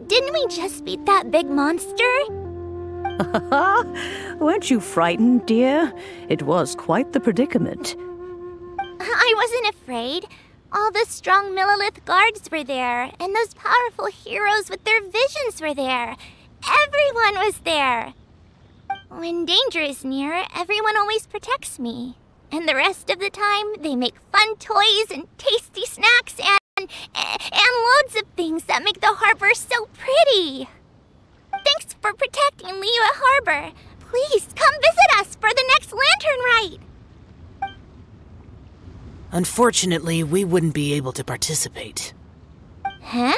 Didn't we just beat that big monster? Weren't you frightened, dear? It was quite the predicament. I wasn't afraid. All the strong Millilith guards were there, and those powerful heroes with their visions were there. Everyone was there. When danger is near, everyone always protects me. And the rest of the time, they make fun toys and tasty snacks and loads of things that make the harbor so pretty. Thanks for protecting Liyue Harbor. Please come visit us for the next lantern rite. Unfortunately, we wouldn't be able to participate. Huh?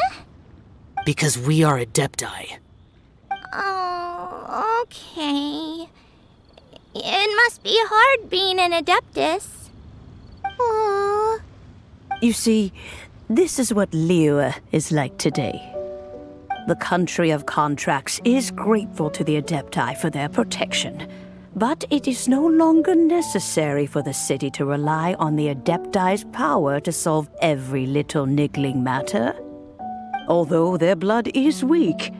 Because we are Adepti. Oh, okay. It must be hard being an Adeptus. Aww. You see, this is what Liyue is like today. The country of contracts is grateful to the Adepti for their protection, but it is no longer necessary for the city to rely on the Adepti's power to solve every little niggling matter. Although their blood is weak,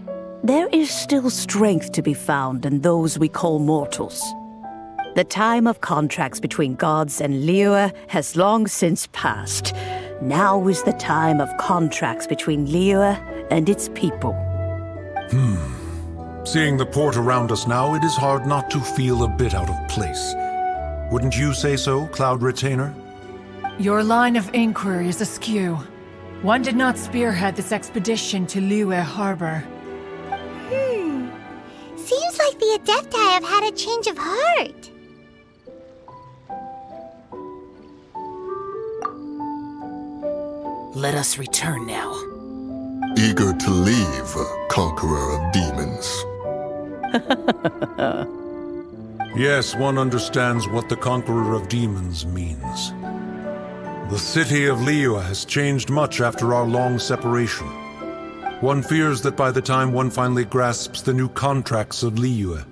there is still strength to be found in those we call mortals. The time of contracts between gods and Liyue has long since passed. Now is the time of contracts between Liyue and its people. Seeing the port around us now, it is hard not to feel a bit out of place. Wouldn't you say so, Cloud Retainer? Your line of inquiry is askew. One did not spearhead this expedition to Liyue Harbor. Seems like the Adepti have had a change of heart. Let us return now. Eager to leave, Conqueror of Demons. Yes, one understands what the Conqueror of Demons means. The city of Liyue has changed much after our long separation. One fears that by the time one finally grasps the new contracts of Liyue,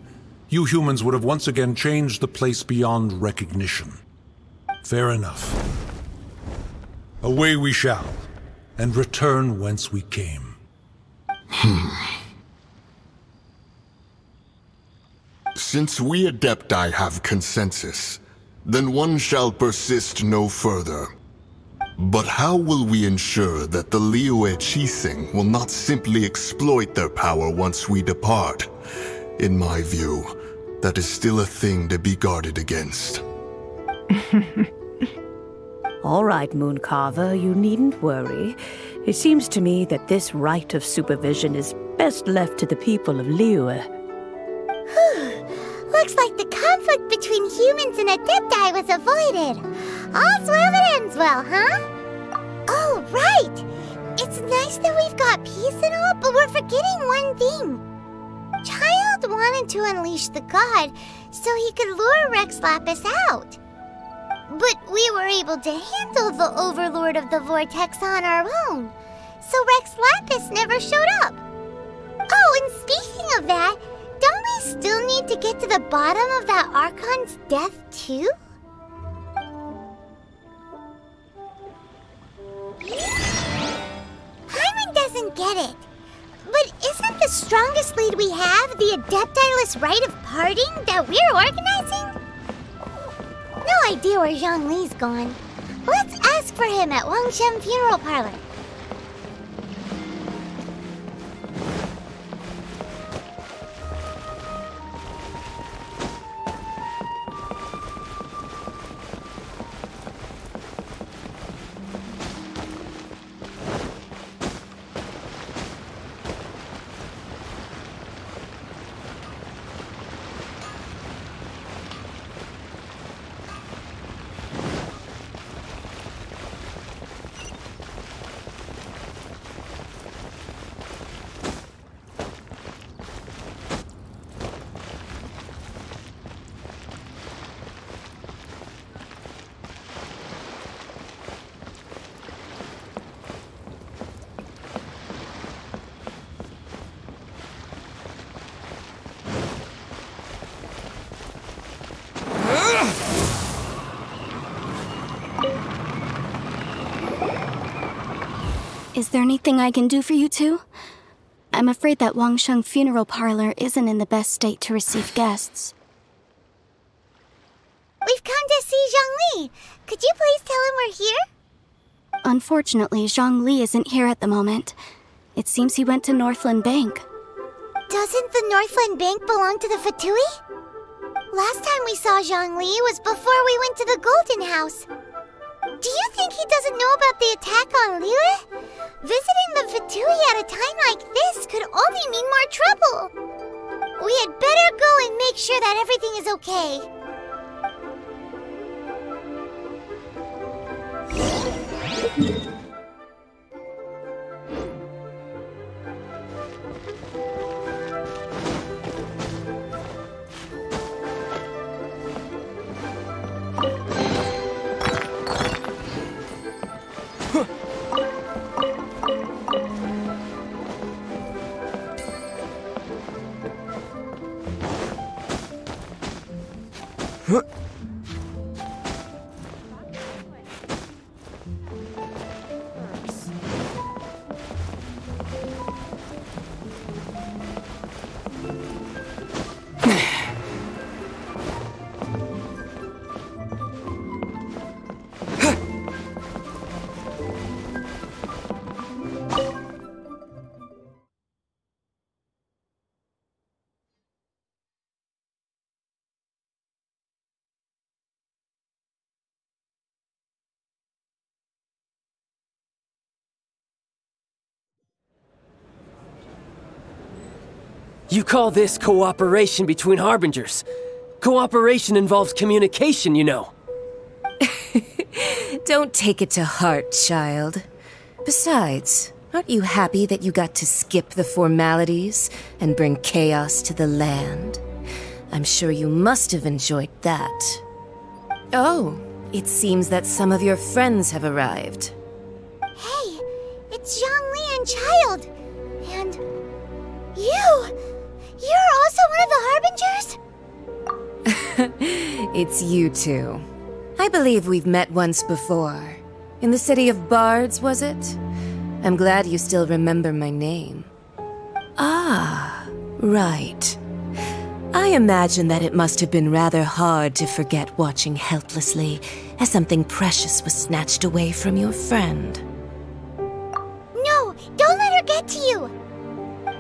you humans would have once again changed the place beyond recognition. Fair enough. Away we shall, and return whence we came. Since we Adepti have consensus, then one shall persist no further. But how will we ensure that the Liyue Qixing will not simply exploit their power once we depart? In my view, that is still a thing to be guarded against. All right, Mooncarver, you needn't worry. It seems to me that this right of supervision is best left to the people of Liyue. Looks like the conflict between humans and Adepti was avoided. All's well that ends well, huh? Oh, right! It's nice that we've got peace and all, but we're forgetting one thing. Child wanted to unleash the god so he could lure Rex Lapis out. But we were able to handle the Overlord of the Vortex on our own, so Rex Lapis never showed up. Oh, and speaking of that, don't we still need to get to the bottom of that Archon's death, too? Paimon doesn't get it. But isn't the strongest lead we have the Adepti-less rite of parting that we're organizing? No idea where Zhongli's gone. Let's ask for him at Wangshen Funeral Parlor. Is there anything I can do for you two? I'm afraid that Wangshen Funeral Parlor isn't in the best state to receive guests. We've come to see Zhongli. Could you please tell him we're here? Unfortunately, Zhongli isn't here at the moment. It seems he went to Northland Bank. Doesn't the Northland Bank belong to the Fatui? Last time we saw Zhongli was before we went to the Golden House. Do you think he doesn't know about the attack on Liyue? Visiting the Fatui at a time like this could only mean more trouble. We had better go and make sure that everything is okay. You call this cooperation between Harbingers? Cooperation involves communication, you know. Don't take it to heart, child. Besides, aren't you happy that you got to skip the formalities and bring chaos to the land? I'm sure you must have enjoyed that. Oh, it seems that some of your friends have arrived. Hey, it's Zhongli and Child. And you! You're also one of the Harbingers? It's you two. I believe we've met once before. In the city of Bards, was it? I'm glad you still remember my name. Ah, right. I imagine that it must have been rather hard to forget watching helplessly as something precious was snatched away from your friend. No, don't let her get to you!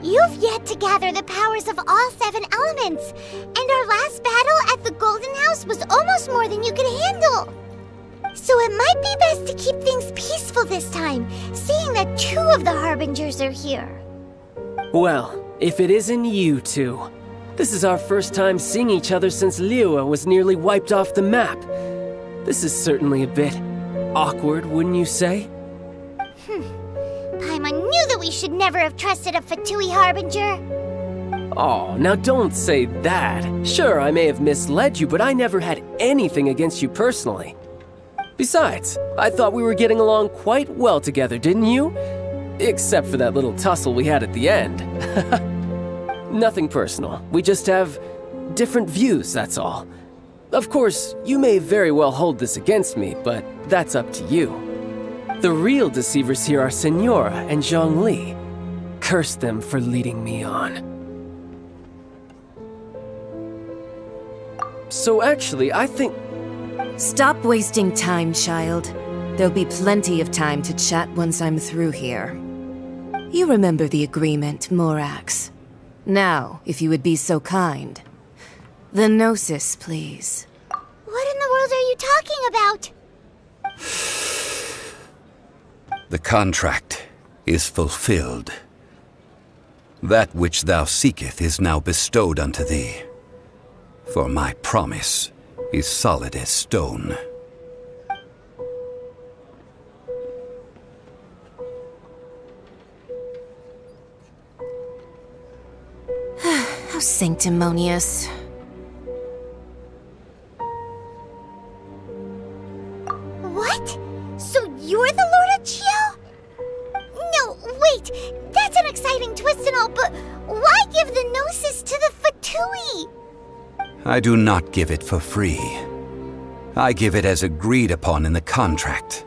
You've yet to gather the powers of all 7 elements, and our last battle at the Golden House was almost more than you could handle. So it might be best to keep things peaceful this time, seeing that 2 of the Harbingers are here. Well, if it isn't you two. This is our first time seeing each other since Liyue was nearly wiped off the map. This is certainly a bit awkward, wouldn't you say? Paimon knew that we should never have trusted a Fatui Harbinger. Oh, now don't say that. Sure, I may have misled you, but I never had anything against you personally. Besides, I thought we were getting along quite well together, didn't you? Except for that little tussle we had at the end. Nothing personal. We just have different views, that's all. Of course, you may very well hold this against me, but that's up to you. The real deceivers here are Senora and Zhongli. Curse them for leading me on. So actually, I think... Stop wasting time, child. There'll be plenty of time to chat once I'm through here. You remember the agreement, Morax. Now, if you would be so kind. The Gnosis, please. What in the world are you talking about? The contract is fulfilled. That which thou seeketh is now bestowed unto thee. For my promise is solid as stone. How sanctimonious. What? So you're the Lord of Chio? No, wait! That's an exciting twist and all, but why give the Gnosis to the Fatui? I do not give it for free. I give it as agreed upon in the contract,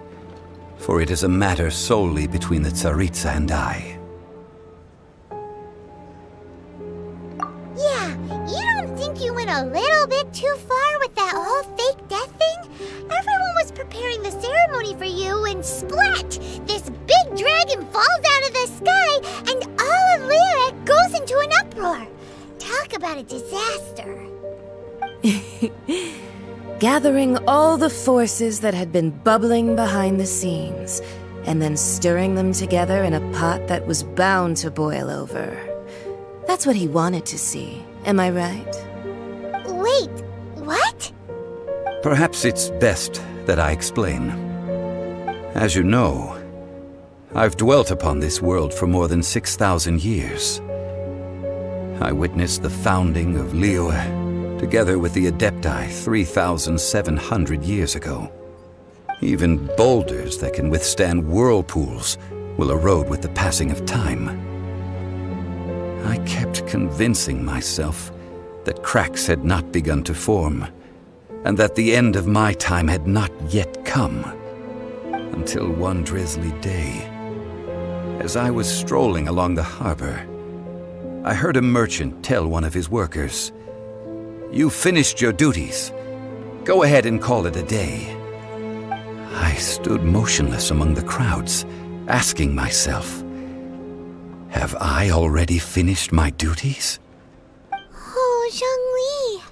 for it is a matter solely between the Tsaritsa and I. Yeah, you don't think you went a little bit too far with that whole fake death thing? Everyone was preparing the ceremony for you, and splat! This big dragon falls out of the sky, and all of Liyue goes into an uproar. Talk about a disaster. Gathering all the forces that had been bubbling behind the scenes, and then stirring them together in a pot that was bound to boil over. That's what he wanted to see, am I right? Wait, what? Perhaps it's best that I explain. As you know, I've dwelt upon this world for more than 6,000 years. I witnessed the founding of Liyue, together with the Adepti 3,700 years ago. Even boulders that can withstand whirlpools will erode with the passing of time. I kept convincing myself that cracks had not begun to form, and that the end of my time had not yet come. Until one drizzly day, as I was strolling along the harbor, I heard a merchant tell one of his workers, "You've finished your duties. Go ahead and call it a day." I stood motionless among the crowds, asking myself, have I already finished my duties? Oh, Zhongli.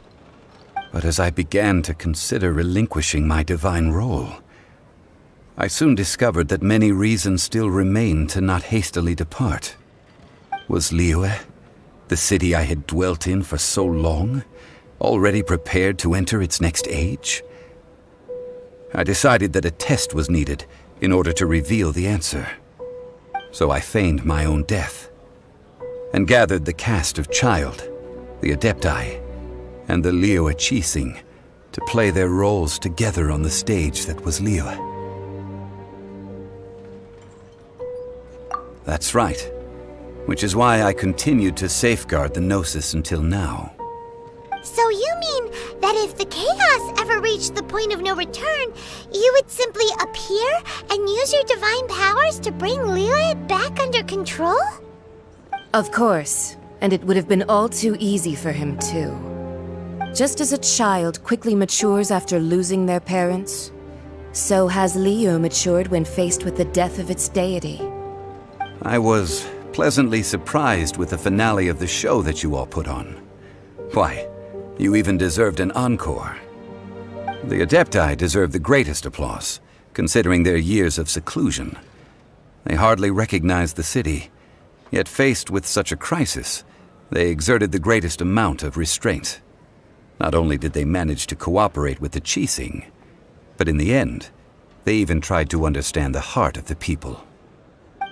But as I began to consider relinquishing my divine role, I soon discovered that many reasons still remained to not hastily depart. Was Liyue, The city I had dwelt in for so long, already prepared to enter its next age? I decided that a test was needed in order to reveal the answer. So I feigned my own death, and gathered the cast of Child, the Adepti, and the Liyue Qixing to play their roles together on the stage that was Liyue. That's right, which is why I continued to safeguard the Gnosis until now. So you mean that if the chaos ever reached the point of no return, you would simply appear and use your divine powers to bring Liyue back under control? Of course, and it would have been all too easy for him too. Just as a child quickly matures after losing their parents, so has Liyue matured when faced with the death of its deity. I was pleasantly surprised with the finale of the show that you all put on. Why, you even deserved an encore. The Adepti deserve the greatest applause, considering their years of seclusion. They hardly recognized the city, yet faced with such a crisis, they exerted the greatest amount of restraint. Not only did they manage to cooperate with the Qixing, but in the end, they even tried to understand the heart of the people.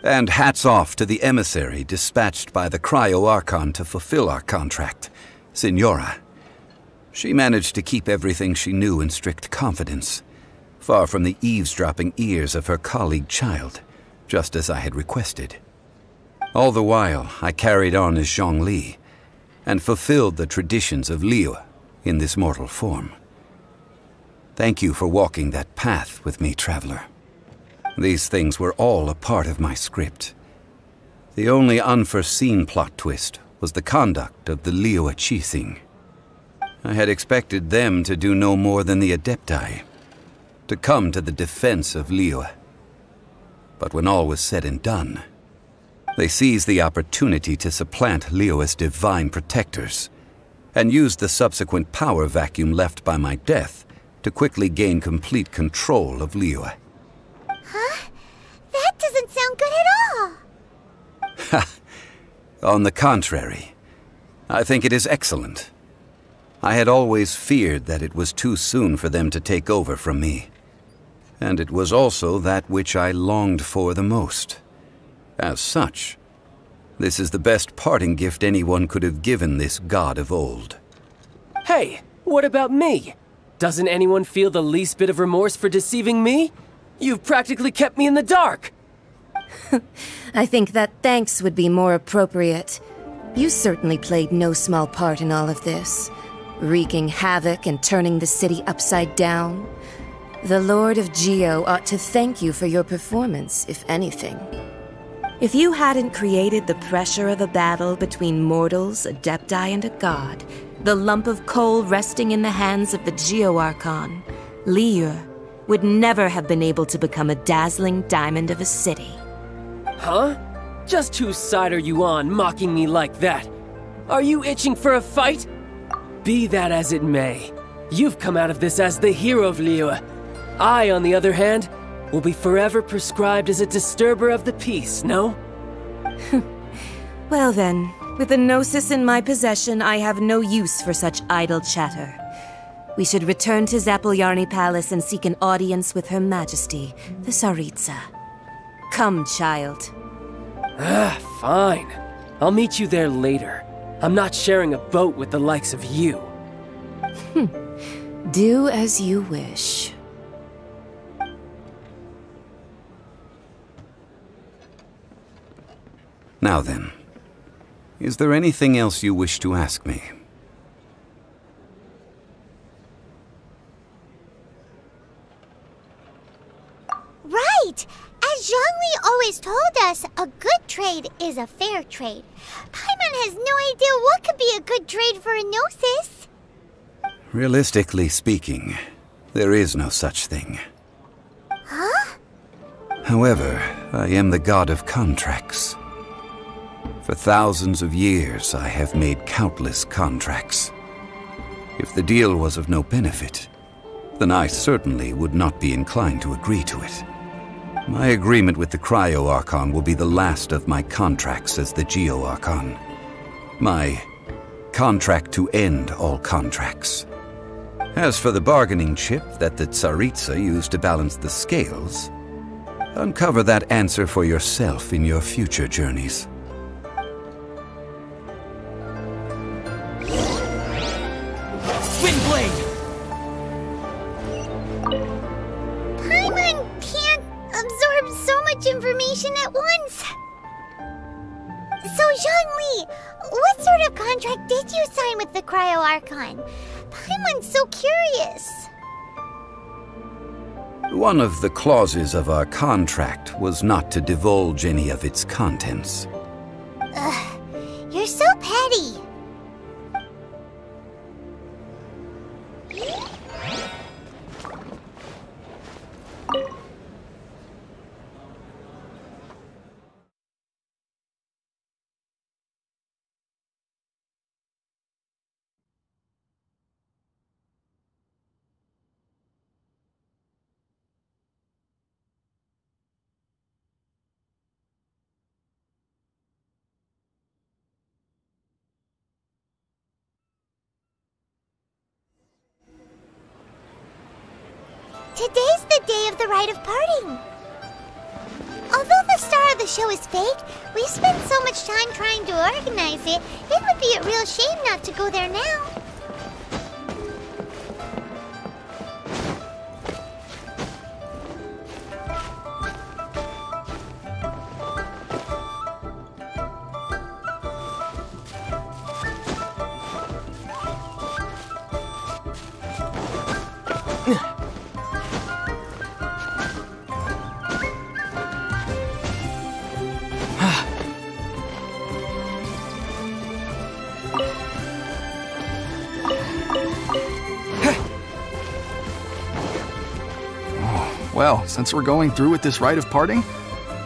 And hats off to the emissary dispatched by the Cryo-Archon to fulfill our contract, Signora. She managed to keep everything she knew in strict confidence, far from the eavesdropping ears of her colleague Child, just as I had requested. All the while, I carried on as Zhongli, and fulfilled the traditions of Liyue in this mortal form. Thank you for walking that path with me, Traveler. These things were all a part of my script. The only unforeseen plot twist was the conduct of the Liyue Qixing. I had expected them to do no more than the Adepti, to come to the defense of Liyue. But when all was said and done, they seized the opportunity to supplant Liyue's divine protectors, and used the subsequent power vacuum left by my death to quickly gain complete control of Liyue. Huh? That doesn't sound good at all! Ha! On the contrary, I think it is excellent. I had always feared that it was too soon for them to take over from me. And it was also that which I longed for the most. As such, this is the best parting gift anyone could have given this god of old. Hey, what about me? Doesn't anyone feel the least bit of remorse for deceiving me? You've practically kept me in the dark! I think that thanks would be more appropriate. You certainly played no small part in all of this, wreaking havoc and turning the city upside down. The Lord of Geo ought to thank you for your performance, if anything. If you hadn't created the pressure of a battle between mortals, Adepti, and a god, the lump of coal resting in the hands of the Geo-Archon, Liyue would never have been able to become a dazzling diamond of a city. Huh? Just whose side are you on, mocking me like that? Are you itching for a fight? Be that as it may, you've come out of this as the hero of Liyue. I, on the other hand, will be forever prescribed as a disturber of the peace, no? Well then, with the Gnosis in my possession, I have no use for such idle chatter. We should return to Zapoljarny Palace and seek an audience with Her Majesty, the Tsaritsa. Come, Child. Fine. I'll meet you there later. I'm not sharing a boat with the likes of you. Do as you wish. Now then, is there anything else you wish to ask me? Right! As Zhongli always told us, a good trade is a fair trade. Paimon has no idea what could be a good trade for a Gnosis. Realistically speaking, there is no such thing. Huh? However, I am the god of contracts. For thousands of years, I have made countless contracts. If the deal was of no benefit, then I certainly would not be inclined to agree to it. My agreement with the Cryo-Archon will be the last of my contracts as the Geo-Archon. My contract to end all contracts. As for the bargaining chip that the Tsaritsa used to balance the scales, uncover that answer for yourself in your future journeys. Windblade! Paimon can't absorb so much information at once. So, Zhongli, what sort of contract did you sign with the Cryo Archon? Paimon's so curious. One of the clauses of our contract was not to divulge any of its contents. Ugh, you're so petty. Today's the day of the rite of parting. Although the star of the show is fake, we spent so much time trying to organize it, it would be a real shame not to go there now. Well, since we're going through with this rite of parting,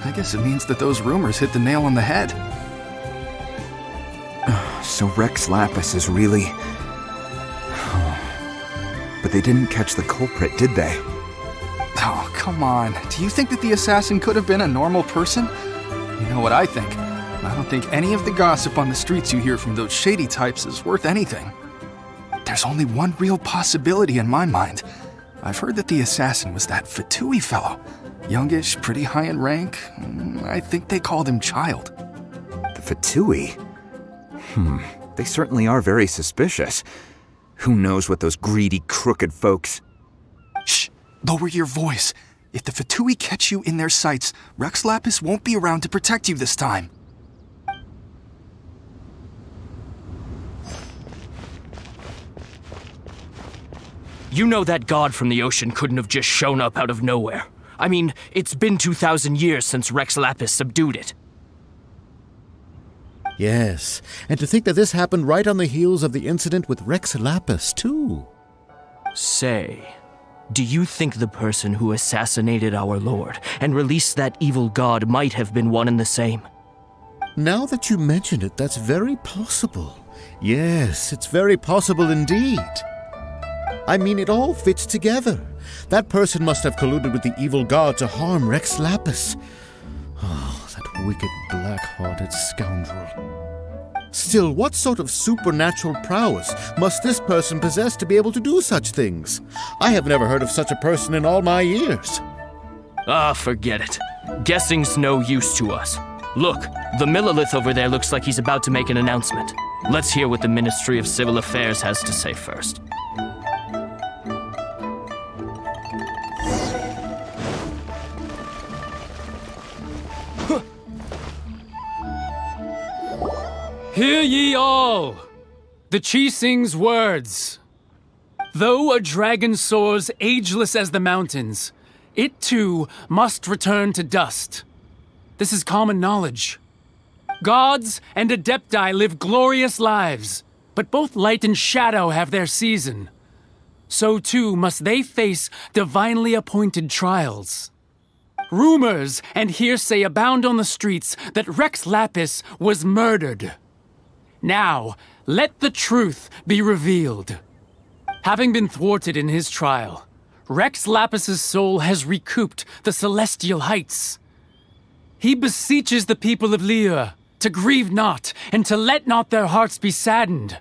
I guess it means that those rumors hit the nail on the head. So Rex Lapis is really... But they didn't catch the culprit, did they? Oh, come on. Do you think that the assassin could have been a normal person? You know what I think. I don't think any of the gossip on the streets you hear from those shady types is worth anything. There's only one real possibility in my mind. I've heard that the assassin was that Fatui fellow. Youngish, pretty high in rank. I think they called him Child. The Fatui? They certainly are very suspicious. Who knows what those greedy, crooked folks... Shh! Lower your voice. If the Fatui catch you in their sights, Rex Lapis won't be around to protect you this time. You know that god from the ocean couldn't have just shown up out of nowhere. I mean, it's been 2,000 years since Rex Lapis subdued it. Yes, and to think that this happened right on the heels of the incident with Rex Lapis, too. Say, do you think the person who assassinated our lord and released that evil god might have been one and the same? Now that you mention it, that's very possible. Yes, it's very possible indeed. I mean, it all fits together. That person must have colluded with the evil god to harm Rex Lapis. Oh, that wicked, black-hearted scoundrel. Still, what sort of supernatural prowess must this person possess to be able to do such things? I have never heard of such a person in all my years. Ah, forget it. Guessing's no use to us. Look, the Millilith over there looks like he's about to make an announcement. Let's hear what the Ministry of Civil Affairs has to say first. Hear ye all! The Qixing's words. Though a dragon soars ageless as the mountains, it too must return to dust. This is common knowledge. Gods and Adepti live glorious lives, but both light and shadow have their season. So too must they face divinely appointed trials. Rumors and hearsay abound on the streets that Rex Lapis was murdered. Now, let the truth be revealed. Having been thwarted in his trial, Rex Lapis's soul has recouped the celestial heights. He beseeches the people of Liyue to grieve not, and to let not their hearts be saddened.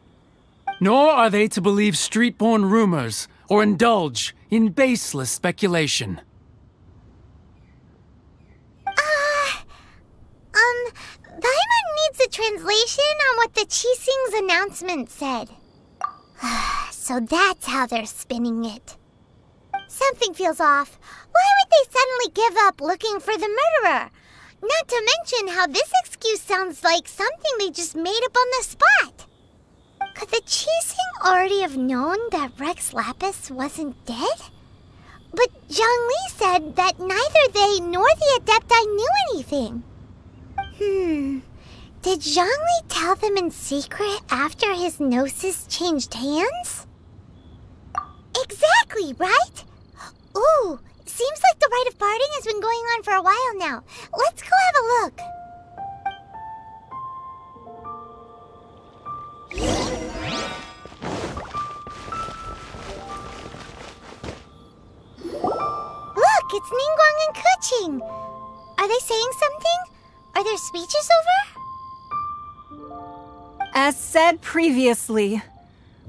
Nor are they to believe street-born rumors, or indulge in baseless speculation. Paimon needs a translation on what the Qixing's announcement said. So that's how they're spinning it. Something feels off. Why would they suddenly give up looking for the murderer? Not to mention how this excuse sounds like something they just made up on the spot. Could the Qixing already have known that Rex Lapis wasn't dead? But Zhongli said that neither they nor the Adepti knew anything. Did Zhongli tell them in secret after his gnosis changed hands? Exactly, right? Ooh, seems like the rite of parting has been going on for a while now. Let's go have a look. Look, it's Ningguang and Keqing. Are they saying something? Are their speeches over? As said previously,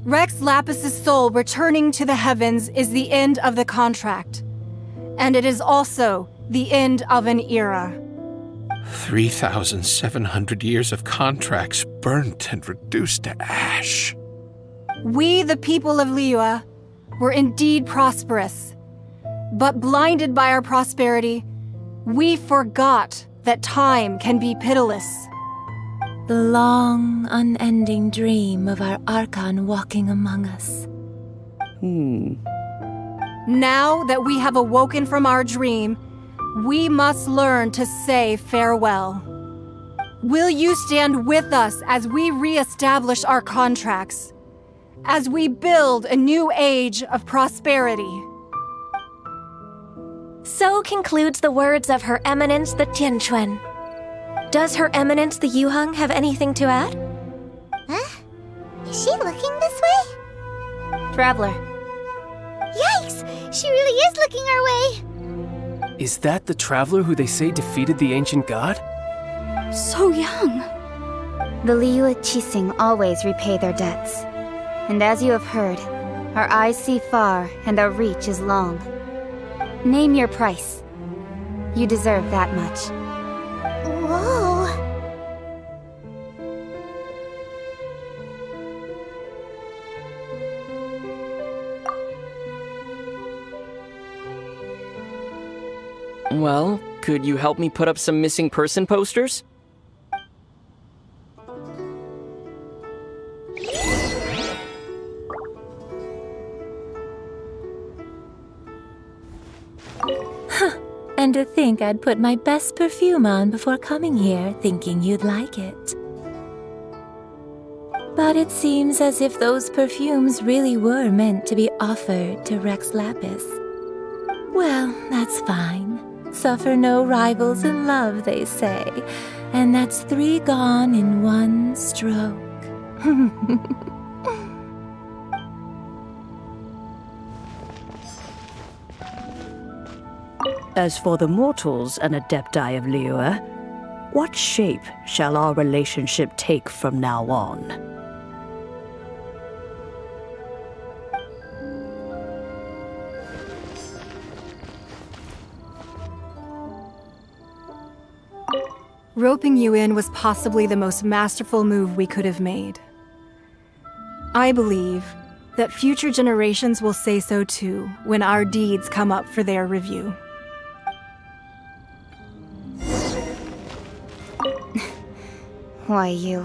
Rex Lapis's soul returning to the heavens is the end of the contract. And it is also the end of an era. 3,700 years of contracts burnt and reduced to ash. We, the people of Liyue, were indeed prosperous. But blinded by our prosperity, we forgot that time can be pitiless. The long, unending dream of our Archon walking among us. Now that we have awoken from our dream, we must learn to say farewell. Will you stand with us as we re-establish our contracts? As we build a new age of prosperity? So concludes the words of Her Eminence the Tianquan. Does Her Eminence the Yuheng have anything to add? Huh? Is she looking this way? Traveler. Yikes! She really is looking our way! Is that the traveler who they say defeated the ancient god? So young. The Liyue Qixing always repay their debts. And as you have heard, our eyes see far and our reach is long. Name your price. You deserve that much. Whoa! Well, could you help me put up some missing person posters? And to think I'd put my best perfume on before coming here, thinking you'd like it. But it seems as if those perfumes really were meant to be offered to Rex Lapis. Well, that's fine. Suffer no rivals in love, they say. And that's 3 gone in 1 stroke. As for the mortals and Adepti of Liyue, what shape shall our relationship take from now on? Roping you in was possibly the most masterful move we could have made. I believe that future generations will say so too when our deeds come up for their review. Why, you?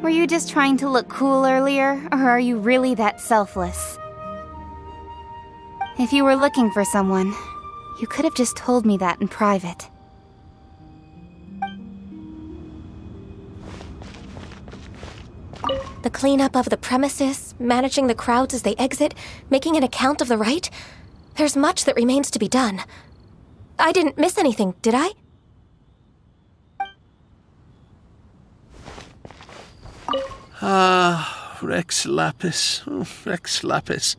Were you just trying to look cool earlier, or are you really that selfless? If you were looking for someone, you could have just told me that in private. The cleanup of the premises, managing the crowds as they exit, making an account of the rite. There's much that remains to be done. I didn't miss anything, did I? Rex Lapis. Rex Lapis.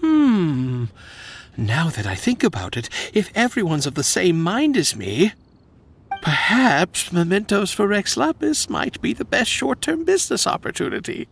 Now that I think about it, if everyone's of the same mind as me... Perhaps mementos for Rex Lapis might be the best short-term business opportunity.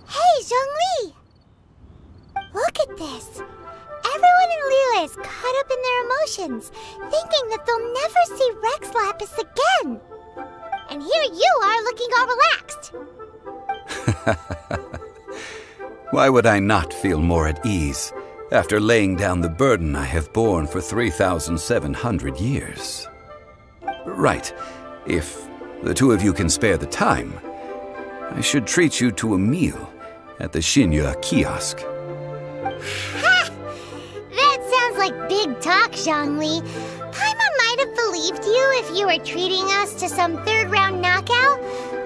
Hey, Zhongli! Look at this. Everyone in Liyue is caught up in their emotions, thinking that they'll never see Rex Lapis again. And here you are looking all relaxed. Why would I not feel more at ease after laying down the burden I have borne for 3,700 years? Right. If the two of you can spare the time, I should treat you to a meal at the Xinyue kiosk. Ha! That sounds like big talk, Zhongli. Paimon might have believed you if you were treating us to some third-round knockout,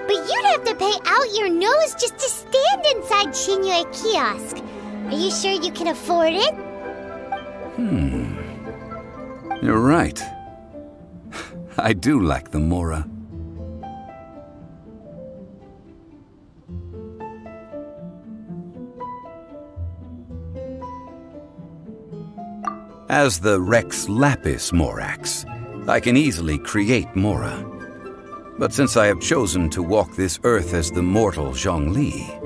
but you'd have to pay out your nose just to stand inside Xinyue kiosk. Are you sure you can afford it? You're right. I do lack the mora. As the Rex Lapis Morax, I can easily create mora. But since I have chosen to walk this earth as the mortal Zhongli,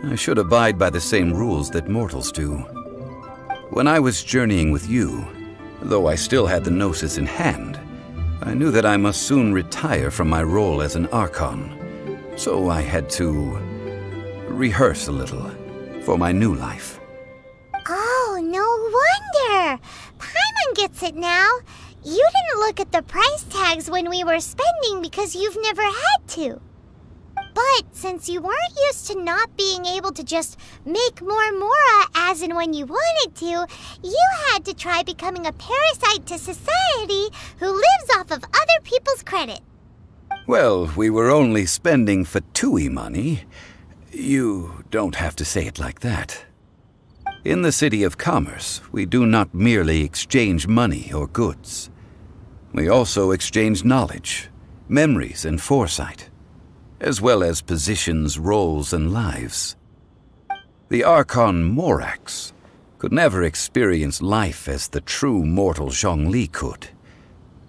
I should abide by the same rules that mortals do. When I was journeying with you, though I still had the Gnosis in hand, I knew that I must soon retire from my role as an Archon, so I had to rehearse a little for my new life. Oh, no wonder! Paimon gets it now. You didn't look at the price tags when we were spending because you've never had to. But since you weren't used to not being able to just make more mora as and when you wanted to, you had to try becoming a parasite to society who lives off of other people's credit. Well, we were only spending Fatui money. You don't have to say it like that. In the City of Commerce, we do not merely exchange money or goods. We also exchange knowledge, memories, and foresight, as well as positions, roles, and lives. The Archon Morax could never experience life as the true mortal Zhongli could,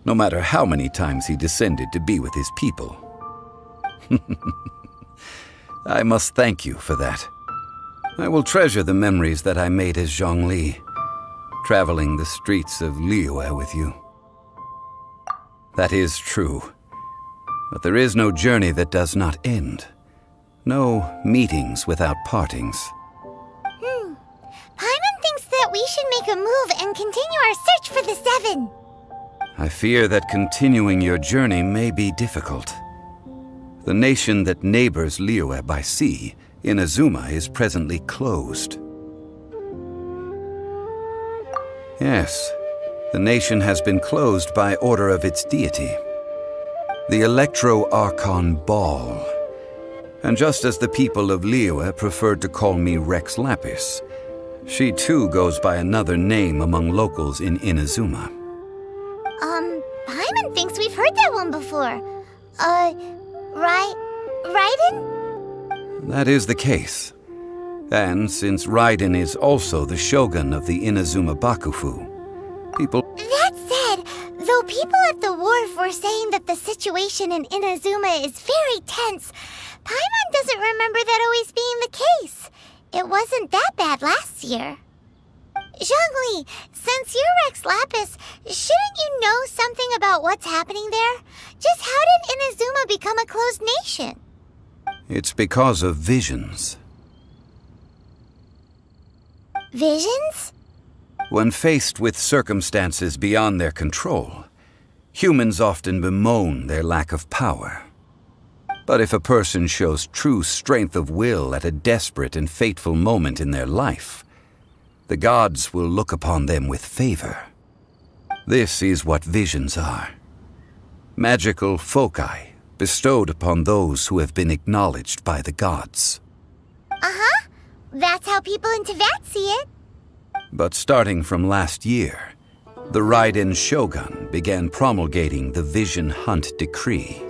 no matter how many times he descended to be with his people. I must thank you for that. I will treasure the memories that I made as Zhongli, traveling the streets of Liyue with you. That is true. But there is no journey that does not end. No meetings without partings. Paimon thinks that we should make a move and continue our search for the Seven. I fear that continuing your journey may be difficult. The nation that neighbors Liyue by sea, Inazuma, is presently closed. Yes, the nation has been closed by order of its deity, the Electro-Archon Ball. And just as the people of Liyue preferred to call me Rex Lapis, she too goes by another name among locals in Inazuma. Paimon thinks we've heard that one before. Raiden? That is the case. And since Raiden is also the shogun of the Inazuma Bakufu, people... That said, though people at the wharf were saying that the situation in Inazuma is very tense, Paimon doesn't remember that always being the case. It wasn't that bad last year. Zhongli, since you're Rex Lapis, shouldn't you know something about what's happening there? Just how did Inazuma become a closed nation? It's because of visions. Visions? When faced with circumstances beyond their control, humans often bemoan their lack of power. But if a person shows true strength of will at a desperate and fateful moment in their life, the gods will look upon them with favor. This is what visions are. Magical foci bestowed upon those who have been acknowledged by the gods. Uh-huh. That's how people in Teyvat see it. But starting from last year, the Raiden Shogun began promulgating the Vision Hunt Decree.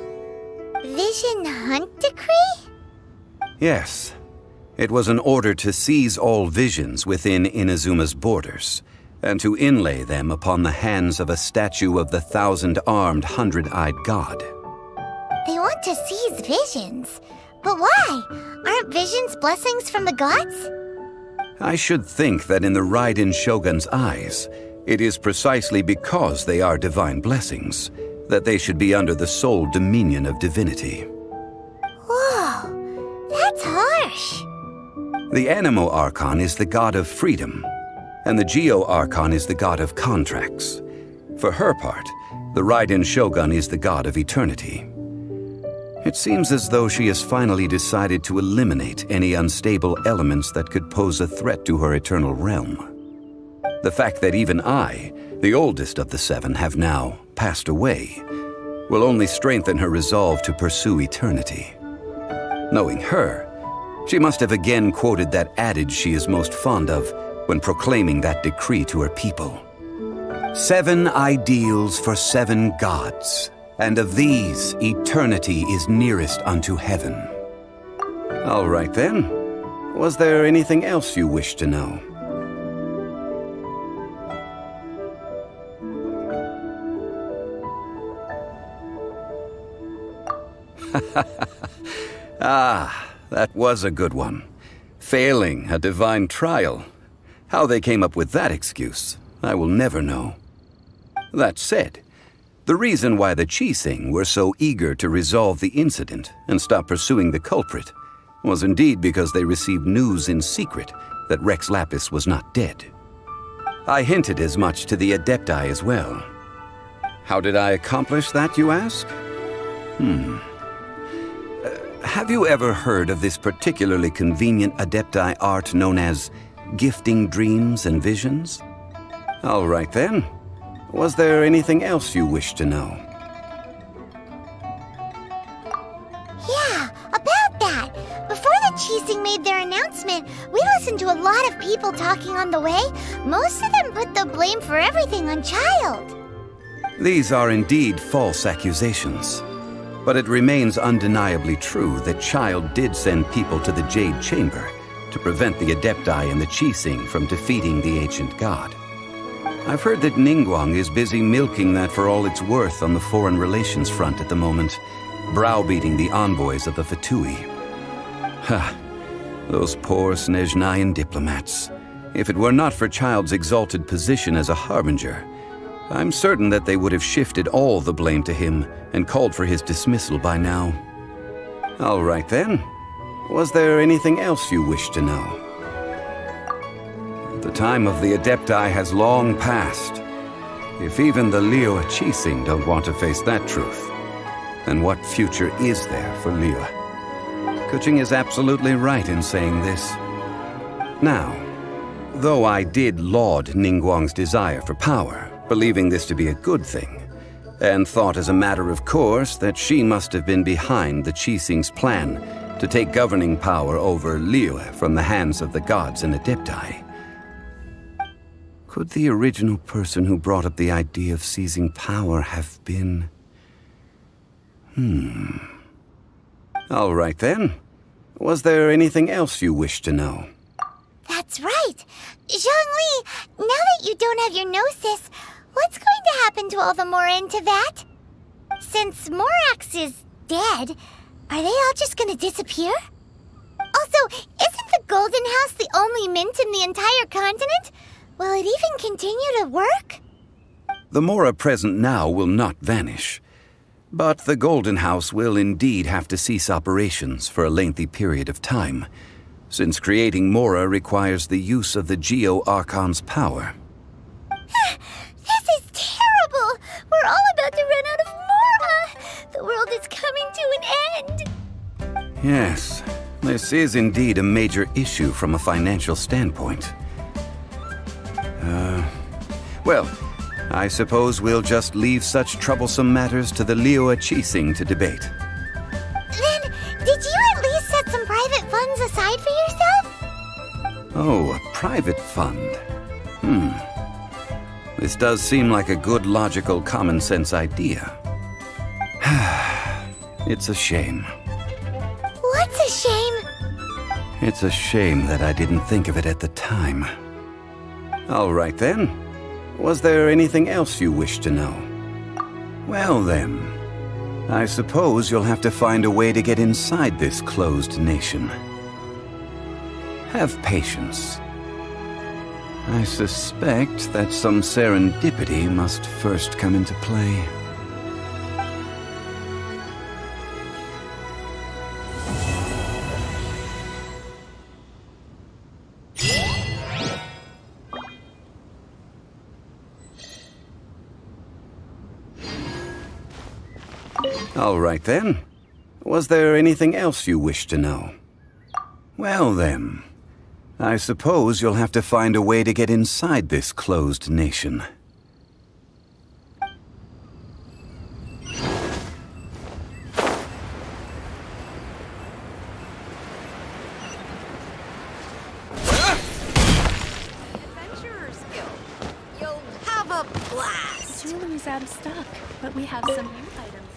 Vision Hunt Decree? Yes. It was an order to seize all visions within Inazuma's borders, and to inlay them upon the hands of a statue of the 1,000-armed, 100-eyed god. They want to seize visions. But why? Aren't visions blessings from the gods? I should think that in the Raiden Shogun's eyes, it is precisely because they are divine blessings that they should be under the sole dominion of divinity. Whoa, that's harsh. The Anemo Archon is the god of freedom, and the Geo Archon is the god of contracts. For her part, the Raiden Shogun is the god of eternity. It seems as though she has finally decided to eliminate any unstable elements that could pose a threat to her eternal realm. The fact that even I, the oldest of the 7, have now passed away, will only strengthen her resolve to pursue eternity. Knowing her, she must have again quoted that adage she is most fond of when proclaiming that decree to her people. 7 ideals for 7 gods, and of these, eternity is nearest unto heaven. All right then. Was there anything else you wish to know? Ah, that was a good one. Failing a divine trial. How they came up with that excuse, I will never know. That said, the reason why the Qixing were so eager to resolve the incident and stop pursuing the culprit was indeed because they received news in secret that Rex Lapis was not dead. I hinted as much to the Adepti as well. How did I accomplish that, you ask? Have you ever heard of this particularly convenient Adepti art known as gifting dreams and visions? All right then. Was there anything else you wish to know? Yeah, about that. Before the Qixing made their announcement, we listened to a lot of people talking on the way. Most of them put the blame for everything on Child. These are indeed false accusations. But it remains undeniably true that Child did send people to the Jade Chamber to prevent the Adepti and the Qixing from defeating the ancient god. I've heard that Ningguang is busy milking that for all it's worth on the foreign relations front at the moment, browbeating the envoys of the Fatui. Ha! Those poor Snezhnayan diplomats. If it were not for Child's exalted position as a harbinger, I'm certain that they would have shifted all the blame to him and called for his dismissal by now. All right then. Was there anything else you wish to know? The time of the Adepti has long passed. If even the Liyue Qixing don't want to face that truth, then what future is there for Liyue? Kuching is absolutely right in saying this. Now, though I did laud Ningguang's desire for power, believing this to be a good thing, and thought as a matter of course that she must have been behind the Qixing's plan to take governing power over Liyue from the hands of the gods and Adepti. Could the original person who brought up the idea of seizing power have been... All right then. Was there anything else you wish to know? That's right. Zhongli, now that you don't have your gnosis, what's going to happen to all the Mora in Teyvat? Since Morax is dead, are they all just going to disappear? Also, isn't the Golden House the only mint in the entire continent? Will it even continue to work? The Mora present now will not vanish. But the Golden House will indeed have to cease operations for a lengthy period of time, since creating Mora requires the use of the Geo Archon's power. This is terrible! We're all about to run out of Mora! The world is coming to an end! Yes, this is indeed a major issue from a financial standpoint. Well, I suppose we'll just leave such troublesome matters to the Liyue Qixing to debate. Then, did you at least set some private funds aside for yourself? Oh, a private fund. This does seem like a good, logical, common-sense idea. It's a shame. What's a shame? It's a shame that I didn't think of it at the time. All right then. Was there anything else you wish to know? Well then, I suppose you'll have to find a way to get inside this closed nation. Have patience. I suspect that some serendipity must first come into play. All right then. Was there anything else you wish to know? Well then, I suppose you'll have to find a way to get inside this closed nation. Adventurer's Guild. You'll have a blast. Jewelry's out of stock, but we have some new items.